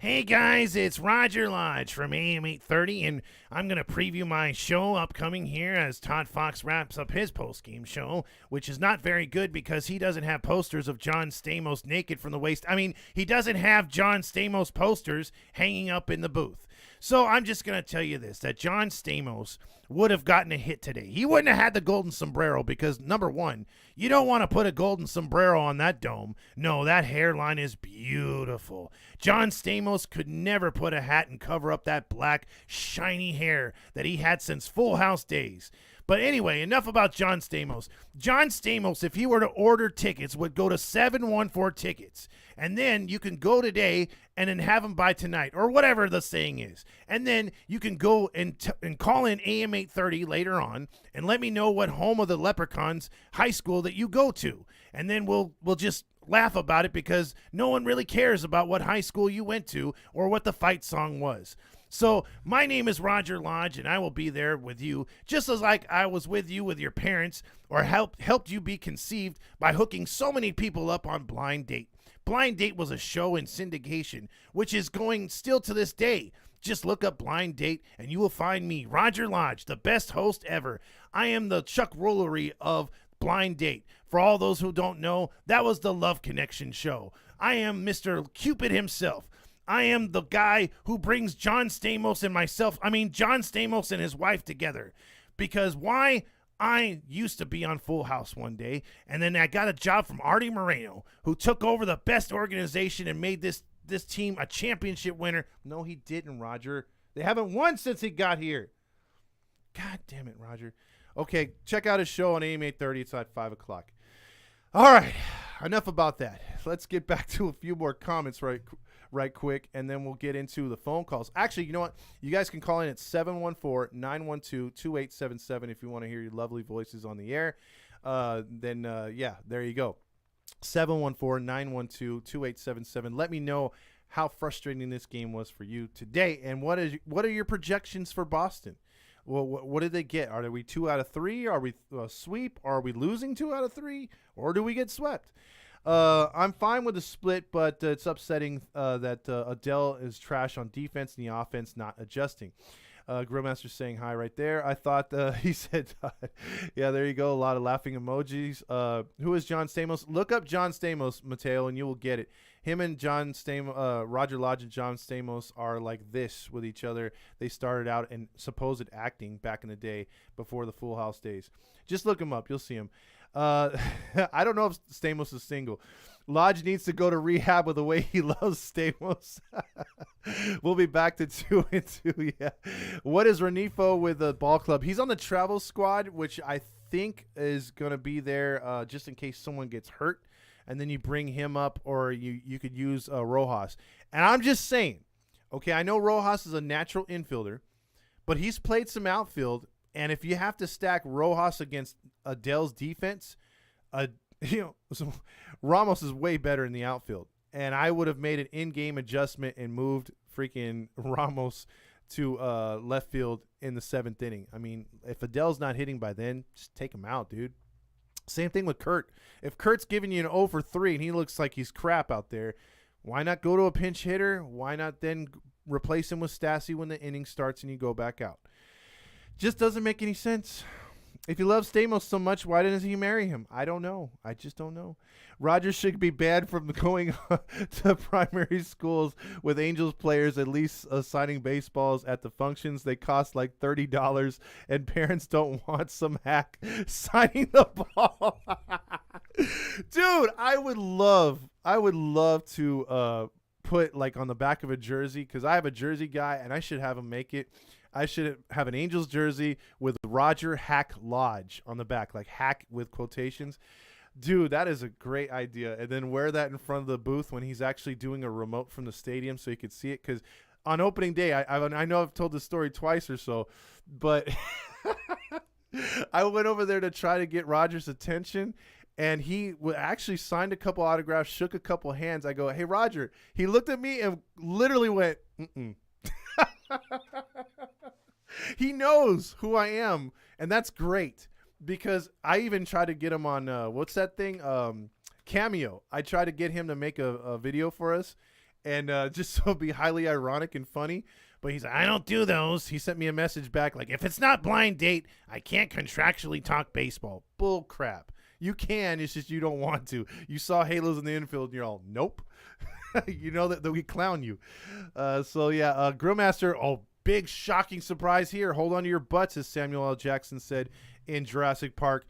Hey guys, it's Roger Lodge from AM 830, and I'm going to preview my show upcoming here as Todd Fox wraps up his post-game show, which is not very good because he doesn't have posters of John Stamos naked from the waist. I mean, he doesn't have John Stamos posters hanging up in the booth. So I'm just going to tell you this, that John Stamos would have gotten a hit today. He wouldn't have had the golden sombrero because, number one, you don't want to put a golden sombrero on that dome. No, that hairline is beautiful. John Stamos could never put a hat and cover up that black, shiny hair that he had since Full House days. But anyway, enough about John Stamos. John Stamos, if he were to order tickets, would go to 714 Tickets. And then you can go today and then have them by tonight, or whatever the saying is. And then you can go and call in AM 830 later on and let me know what home of the Leprechauns high school that you go to. And then we'll just laugh about it because no one really cares about what high school you went to or what the fight song was. So my name is Roger Lodge, and I will be there with you, just as like I was with you with your parents, or helped you be conceived by hooking so many people up on Blind Date. Blind Date was a show in syndication, which is going still to this day. Just look up Blind Date, and you will find me, Roger Lodge, the best host ever. I am the Chuck Rollery of Blind Date. For all those who don't know, that was the Love Connection show. I am Mr. Cupid himself. I am the guy who brings John Stamos and his wife together. Because why? I used to be on Full House one day, and then I got a job from Artie Moreno, who took over the best organization and made this team a championship winner. No, he didn't, Roger. They haven't won since he got here. God damn it, Roger. Okay, check out his show on AM 830. It's at 5 o'clock. All right, enough about that. Let's get back to a few more comments right quick, and then we'll get into the phone calls. Actually, you know what? You guys can call in at 714-912-2877 if you want to hear your lovely voices on the air. Yeah, there you go. 714-912-2877. Let me know how frustrating this game was for you today, and what are your projections for Boston? Well, what did they get? Are we 2 out of 3? Are we a sweep? Are we losing 2 out of 3? Or do we get swept? I'm fine with the split, but it's upsetting that Adele is trash on defense and the offense not adjusting. Grillmaster saying hi right there. I thought he said, yeah, there you go. A lot of laughing emojis. Who is John Stamos? Look up John Stamos, Mateo, and you will get it. Him and John Stamos, Roger Lodge and John Stamos are like this with each other. They started out in supposed acting back in the day before the Full House days. Just look him up. You'll see him. I don't know if Stamos is single. Lodge needs to go to rehab with the way he loves Stamos. We'll be back to 2 and 2. Yeah. What is Renifo with the ball club? He's on the travel squad, which I think is going to be there just in case someone gets hurt. And then you bring him up, or you could use Rojas. And I'm just saying, okay, I know Rojas is a natural infielder, but he's played some outfield. And if you have to stack Rojas against Adele's defense, Ramos is way better in the outfield. And I would have made an in-game adjustment and moved freaking Ramos to left field in the 7th inning. I mean, if Adele's not hitting by then, just take him out, dude. Same thing with Kurt. If Kurt's giving you an 0 for 3 and he looks like he's crap out there, why not go to a pinch hitter? Why not then replace him with Stassi when the inning starts and you go back out? Just doesn't make any sense. If he loves Stamos so much, why didn't he marry him? I don't know. I just don't know. Rogers should be banned from going to primary schools with Angels players at least signing baseballs at the functions. They cost like $30, and parents don't want some hack signing the ball. Dude, I would love to put like on the back of a jersey, because I have a jersey guy and I should have him make it. I should have an Angels jersey with Roger Hack Lodge on the back, like hack with quotations. Dude, that is a great idea. And then wear that in front of the booth when he's actually doing a remote from the stadium so you could see it. Because on opening day, I know I've told this story twice or so, but I went over there to try to get Roger's attention. And he actually signed a couple autographs, shook a couple hands. I go, hey, Roger. He looked at me and literally went, mm-mm. He knows who I am, and that's great, because I even tried to get him on what's that thing, Cameo. I tried to get him to make a video for us, And just so it'd be highly ironic and funny. But he's like, I don't do those. He sent me a message back like, if it's not blind date, I can't contractually talk baseball. Bull crap. You can, it's just you don't want to. You saw Halos in the infield and you're all, nope. You know that we clown you. Grillmaster, big shocking surprise here. Hold on to your butts, as Samuel L. Jackson said in Jurassic Park.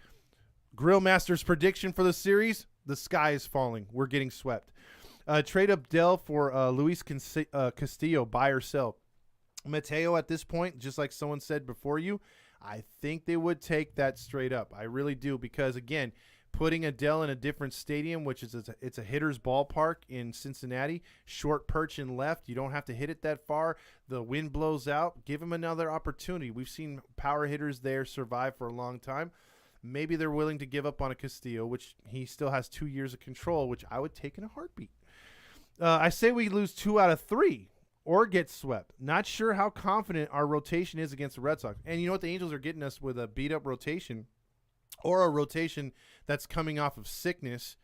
Grillmaster's prediction for the series, the sky is falling. We're getting swept. Trade up Dell for Luis Castillo, buy or sell. Mateo, at this point, just like someone said before you, I think they would take that straight up. I really do, because, again, putting Adele in a different stadium, which is it's a hitter's ballpark in Cincinnati, short perch and left. You don't have to hit it that far. The wind blows out. Give him another opportunity. We've seen power hitters there survive for a long time. Maybe they're willing to give up on a Castillo, which he still has 2 years of control, which I would take in a heartbeat. I say we lose 2 out of 3 or get swept. Not sure how confident our rotation is against the Red Sox. And you know what? The Angels are getting us with a beat-up rotation, or a rotation that's coming off of sickness,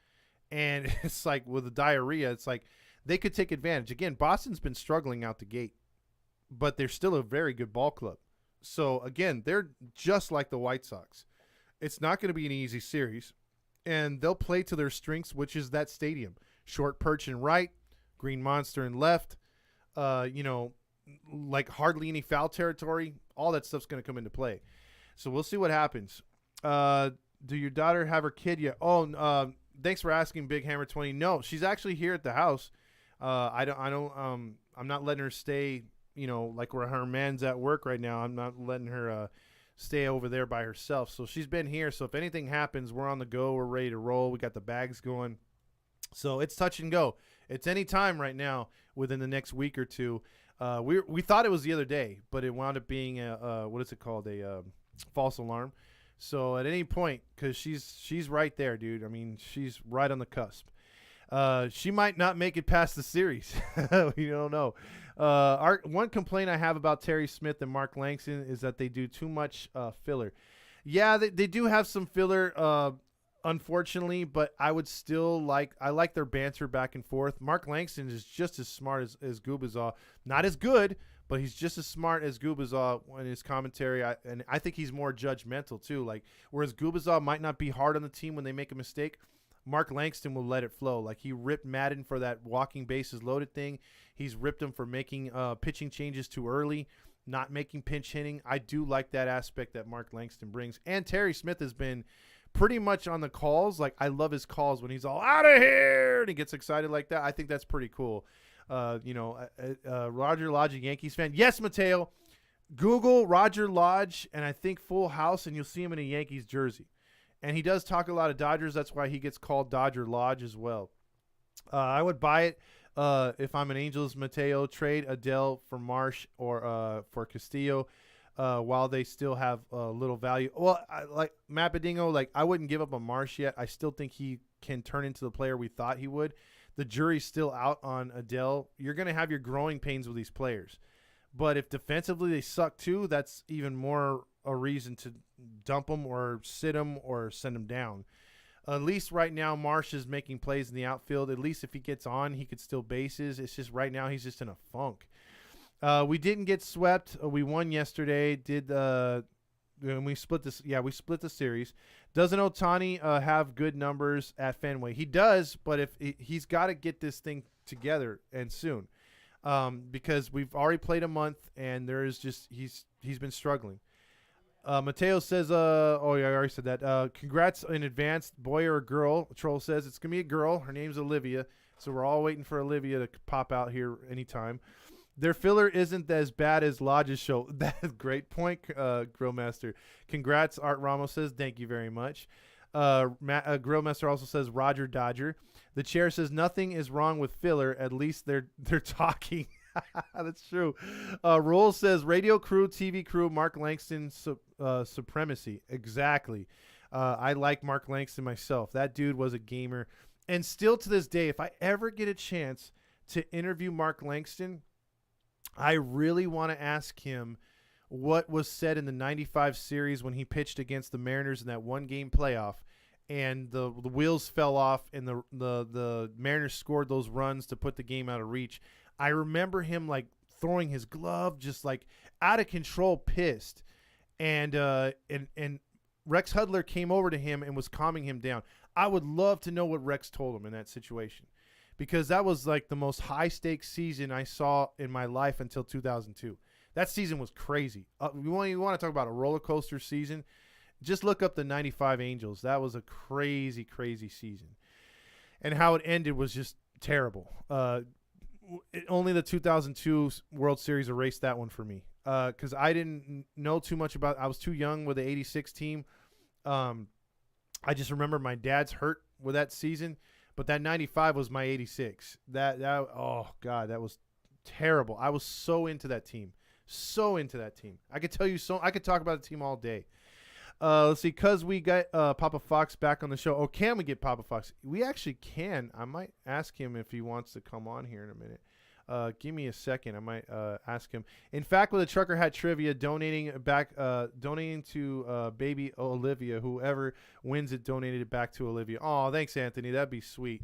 and it's like with the diarrhea, it's like they could take advantage. Again, Boston's been struggling out the gate, but they're still a very good ball club. So, again, they're just like the White Sox. It's not going to be an easy series, and they'll play to their strengths, which is that stadium. Short perch in right, green monster in left, like hardly any foul territory. All that stuff's going to come into play. So we'll see what happens. Do your daughter have her kid yet? Thanks for asking, Big Hammer 20. No, she's actually here at the house. I'm not letting her stay, like where her man's at work right now. I'm not letting her stay over there by herself. So she's been here. So if anything happens, we're on the go. We're ready to roll. We got the bags going. So it's touch and go. It's any time right now within the next week or two. We thought it was the other day, but it wound up being a false alarm. So at any point, because she's right there, dude. I mean, she's right on the cusp. She might not make it past the series. We don't know. One complaint I have about Terry Smith and Mark Langston is that they do too much filler. Yeah, they do have some filler, unfortunately, but I would still like their banter back and forth. Mark Langston is just as smart as Gubazov. Not as good, but he's just as smart as Gubazov in his commentary. And I think he's more judgmental too. Like, whereas Gubazov might not be hard on the team when they make a mistake, Mark Langston will let it flow. Like, he ripped Madden for that walking bases loaded thing. He's ripped him for making pitching changes too early, not making pinch hitting. I do like that aspect that Mark Langston brings. And Terry Smith has been pretty much on the calls. Like, I love his calls when he's all out of here and he gets excited like that. I think that's pretty cool. Roger Lodge, a Yankees fan. Yes, Mateo. Google Roger Lodge and I think Full House, and you'll see him in a Yankees jersey. And he does talk a lot of Dodgers. That's why he gets called Dodger Lodge as well. I would buy it if I'm an Angels. Mateo, trade Adele for Marsh or for Castillo while they still have little value. Well, like Matt Bedingo, like, I wouldn't give up on Marsh yet. I still think he can turn into the player we thought he would. The jury's still out on Adele. You're going to have your growing pains with these players. But if defensively they suck too, that's even more a reason to dump them or sit them or send them down. At least right now, Marsh is making plays in the outfield. At least if he gets on, he could steal bases. It's just right now he's just in a funk. We didn't get swept. We won yesterday. We split this. Yeah, we split the series. Doesn't Ohtani have good numbers at Fenway? He does, but he's got to get this thing together and soon, because we've already played a month and there is just he's been struggling. Mateo says, I already said that. Congrats in advance, boy or a girl. Troll says it's gonna be a girl. Her name's Olivia, so we're all waiting for Olivia to pop out here anytime. Their filler isn't as bad as Lodge's show. That's great point, Grillmaster. Congrats, Art Ramos says. Thank you very much. Grillmaster also says Roger Dodger. The chair says nothing is wrong with filler. At least they're talking. That's true. Roll says radio crew, TV crew, Mark Langston supremacy. Exactly. I like Mark Langston myself. That dude was a gamer. And still to this day, if I ever get a chance to interview Mark Langston, I really want to ask him what was said in the 95 series when he pitched against the Mariners in that one-game playoff and the wheels fell off, and the Mariners scored those runs to put the game out of reach. I remember him like throwing his glove, just like out of control, pissed, and Rex Hudler came over to him and was calming him down. I would love to know what Rex told him in that situation, because that was like the most high stakes season I saw in my life until 2002. That season was crazy. You want to talk about a roller coaster season? Just look up the 95 Angels. That was a crazy, crazy season. And how it ended was just terrible. Only the 2002 World Series erased that one for me, because I didn't know too much about. I was too young with the 86 team. I just remember my dad's hurt with that season, but that 95 was my 86. That oh God, that was terrible. I was so into that team. So into that team. I could tell you I could talk about the team all day. Let's see, because we got Papa Fox back on the show. Oh, can we get Papa Fox? We actually can. I might ask him if he wants to come on here in a minute. Give me a second. I might ask him. In fact, with the Trucker Hat Trivia, donating to baby Olivia. Whoever wins it, donated it back to Olivia. Oh, thanks, Anthony. That'd be sweet.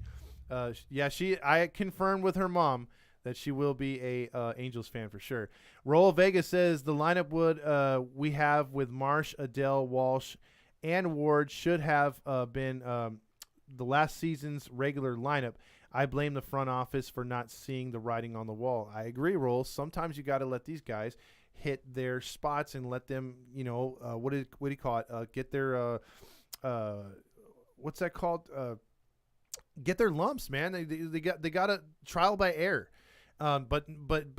Yeah, I confirmed with her mom that she will be a Angels fan for sure. Roll Vega says the lineup we have with Marsh, Adele, Walsh, and Ward should have been the last season's regular lineup. I blame the front office for not seeing the writing on the wall. I agree, Roll. Sometimes you got to let these guys hit their spots and let them, what do you call it? Get their what's that called? Get their lumps, man. They got a trial by error. But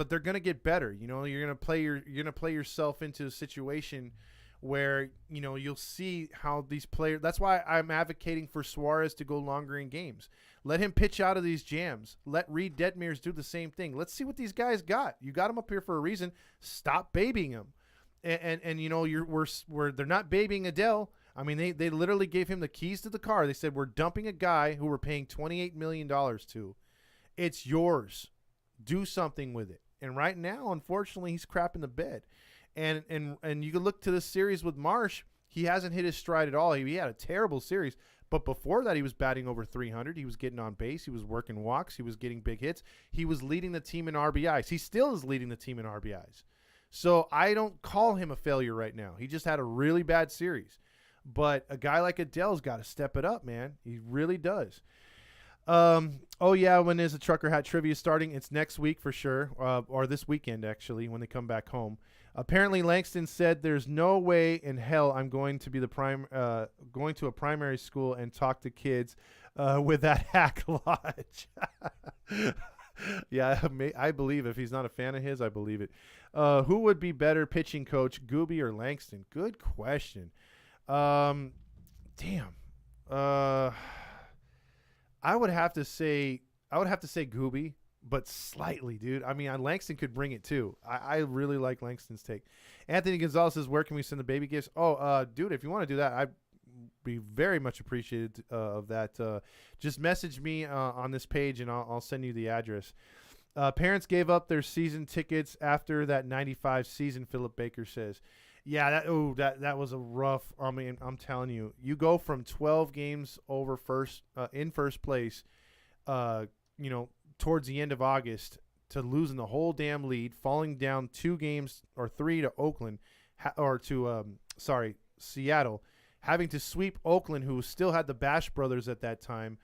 they're gonna get better. You're gonna play yourself into a situation where you'll see how these players. That's why I'm advocating for Suarez to go longer in games. Let him pitch out of these jams. Let Reed Detmers do the same thing. Let's see what these guys got. You got them up here for a reason. Stop babying them, and they're not babying Adele. I mean, they literally gave him the keys to the car. They said, we're dumping a guy who we're paying $28 million to. It's yours. Do something with it. And right now, unfortunately, he's crapping the bed. And you can look to this series with Marsh. He hasn't hit his stride at all. He had a terrible series. But before that, he was batting over 300. He was getting on base. He was working walks. He was getting big hits. He was leading the team in RBIs. He still is leading the team in RBIs. So I don't call him a failure right now. He just had a really bad series. But a guy like Adele's got to step it up, man. He really does. Oh yeah, when is the Trucker Hat Trivia starting? It's next week for sure, or this weekend actually, when they come back home. Apparently, Langston said, "There's no way in hell I'm going to be going to a primary school and talk to kids with that hack lodge." Yeah, I believe if he's not a fan of his, I believe it. Who would be better pitching coach, Gooby or Langston? Good question. Damn. I would have to say Gooby, but slightly, dude. I mean, Langston could bring it too. I really like Langston's take. Anthony Gonzalez says, where can we send the baby gifts? Oh, dude, if you want to do that, I'd be very much appreciated of that. Just message me on this page, and I'll send you the address. Parents gave up their season tickets after that 95 season, Philip Baker says. Yeah, that was a rough. I mean, I'm telling you, you go from 12 games over in first place, towards the end of August, to losing the whole damn lead, falling down 2 games or 3 to Oakland, Seattle, having to sweep Oakland, who still had the Bash brothers at that time,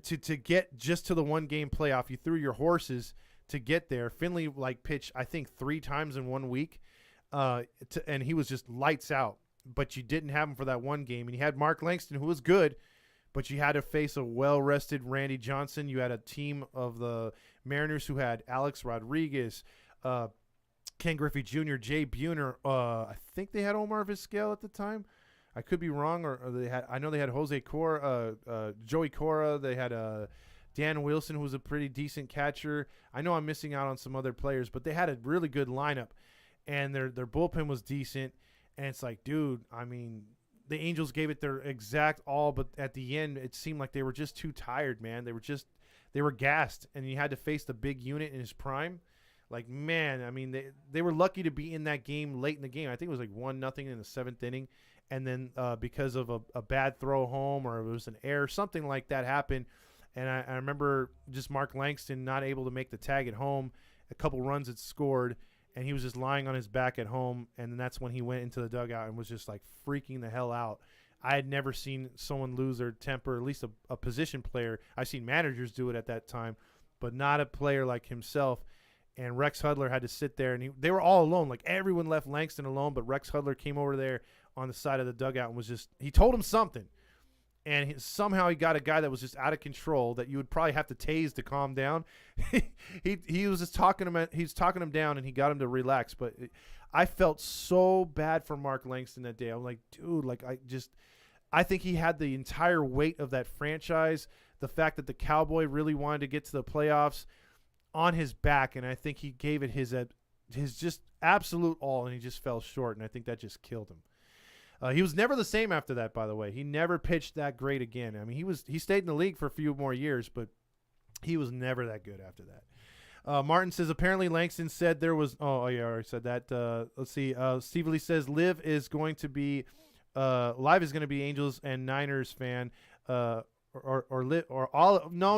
to get just to the 1-game playoff. You threw your horses to get there. Finley pitched, I think, 3 times in 1 week. And he was just lights out, but you didn't have him for that 1 game. And you had Mark Langston, who was good, but you had to face a well-rested Randy Johnson. You had a team of the Mariners who had Alex Rodriguez, Ken Griffey Jr., Jay Buhner. I think they had Omar Vizquel at the time. I could be wrong, or I know they had Jose Cora, Joey Cora. They had Dan Wilson, who was a pretty decent catcher. I know I'm missing out on some other players, but they had a really good lineup. And their bullpen was decent. And it's like, dude, I mean, the Angels gave it their exact all, but at the end, it seemed like they were just too tired, man. They were gassed, and you had to face the big unit in his prime. Like, man, I mean, they were lucky to be in that game late in the game. I think it was like 1-0 in the 7th inning. and then because of a bad throw home or it was an error, something like that happened. And I remember just Mark Langston not able to make the tag at home. A couple runs had scored, and he was just lying on his back at home. And then that's when he went into the dugout and was just like freaking the hell out. I had never seen someone lose their temper, at least a position player. I've seen managers do it at that time, but not a player like himself. And Rex Hudler had to sit there, and they were all alone. Like, everyone left Langston alone, but Rex Hudler came over there on the side of the dugout and was just – he told him something. And somehow he got a guy that was just out of control that you would probably have to tase to calm down. he was just talking him down, and he got him to relax. But I felt so bad for Mark Langston that day. I'm like, dude, like I think he had the entire weight of that franchise, the fact that the Cowboy really wanted to get to the playoffs on his back, and I think he gave it his just absolute all, and he just fell short, and I think that just killed him. He was never the same after that, by the way. He never pitched that great again. I mean, he stayed in the league for a few more years, but he was never that good after that. Martin says, apparently Langston said there was – oh, yeah, I already said that. Let's see. Steve Lee says, Liv is going to be Angels and Niners fan. No,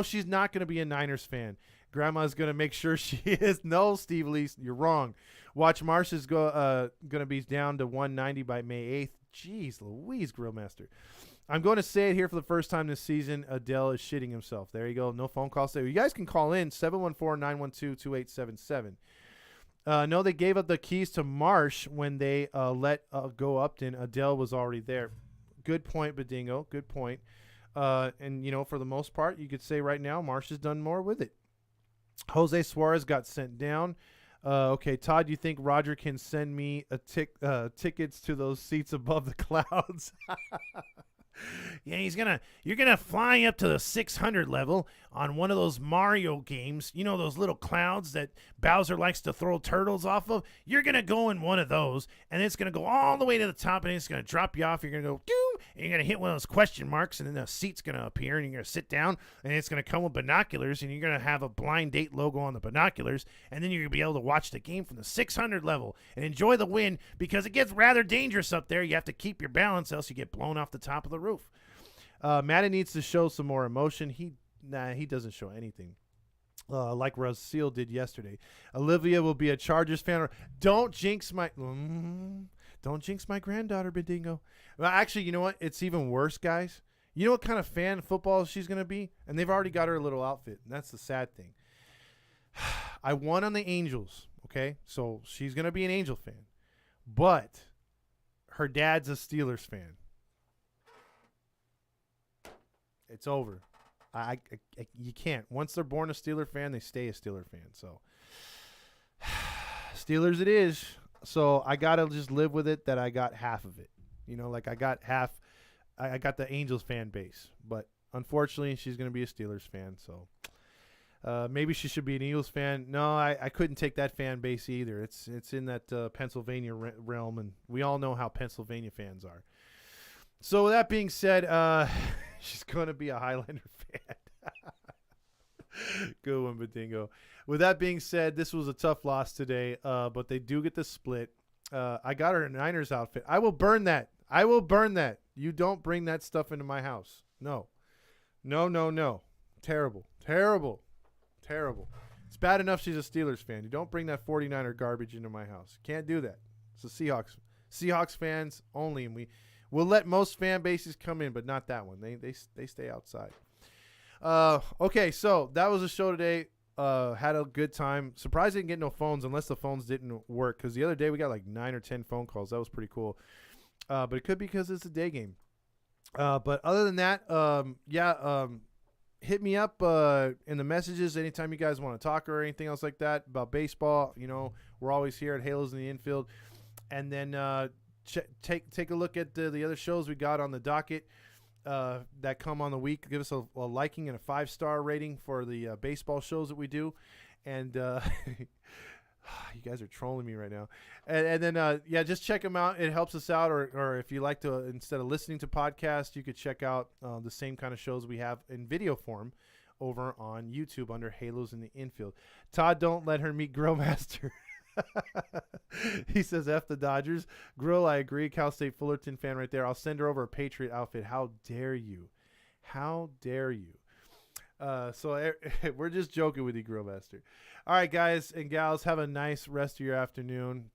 she's not going to be a Niners fan. Grandma's going to make sure she is. No, Steve Lee, you're wrong. Watch Marsh is going to be down to 190 by May 8th. Jeez Louise, Grillmaster. I'm going to say it here for the first time this season. Adele is shitting himself. There you go. No phone calls today. You guys can call in 714-912-2877. No, they gave up the keys to Marsh when they let go Upton. Adele was already there. Good point, Badingo. Good point. And, for the most part, you could say right now Marsh has done more with it. Jose Suarez got sent down. Okay, Todd, you think Roger can send me tickets to those seats above the clouds? Yeah, you're gonna fly up to the 600 level on one of those Mario games. You know, those little clouds that Bowser likes to throw turtles off of? You're gonna go in one of those, and it's gonna go all the way to the top, and it's gonna drop you off. You're gonna go doo, and you're gonna hit one of those question marks, and then the seat's gonna appear, and you're gonna sit down, and it's gonna come with binoculars, and you're gonna have a blind date logo on the binoculars, and then you're gonna be able to watch the game from the 600 level and enjoy the wind, because it gets rather dangerous up there. You have to keep your balance, else you get blown off the top of the roof. Matty needs to show some more emotion. He doesn't show anything. Like Rasil did yesterday. Olivia will be a Chargers fan. Don't jinx my granddaughter, Bedingo. Well, actually, you know what? It's even worse, guys. You know what kind of fan football she's going to be? And they've already got her a little outfit. And that's the sad thing. I won on the Angels, okay? So she's going to be an Angel fan. But her dad's a Steelers fan. It's over. You can't. Once they're born a Steeler fan, they stay a Steeler fan. So Steelers it is. So I got to just live with it that I got half of it. Like I got the Angels fan base. But unfortunately, she's going to be a Steelers fan. So maybe she should be an Eagles fan. No, I couldn't take that fan base either. It's in that Pennsylvania realm, and we all know how Pennsylvania fans are. So with that being said, she's going to be a Highlander fan. Good one, Badingo. With that being said, this was a tough loss today, but they do get the split. I got her a Niners outfit. I will burn that. You don't bring that stuff into my house. No. Terrible. It's bad enough she's a Steelers fan. You don't bring that 49er garbage into my house. Can't do that. It's the Seahawks fans only, and we'll let most fan bases come in, but not that one. They stay outside. Okay, so that was the show today. Had a good time. Surprised I didn't get no phones unless the phones didn't work, because the other day we got like 9 or 10 phone calls. That was pretty cool. But it could be because it's a day game. But other than that, hit me up in the messages anytime you guys want to talk or anything else like that about baseball. We're always here at Halos in the Infield. And then take a look at the other shows we got on the docket that come on the week. Give us a liking and a 5-star rating for the baseball shows that we do. And you guys are trolling me right now. And then, just check them out. It helps us out. Or if you like to, instead of listening to podcasts, you could check out the same kind of shows we have in video form over on YouTube under Halos in the Infield. Todd, don't let her meet Grillmaster. He says, F the Dodgers. Grill, I agree. Cal State Fullerton fan right there. I'll send her over a Patriot outfit. How dare you? How dare you? We're just joking with you, Grill Master. All right, guys and gals, have a nice rest of your afternoon.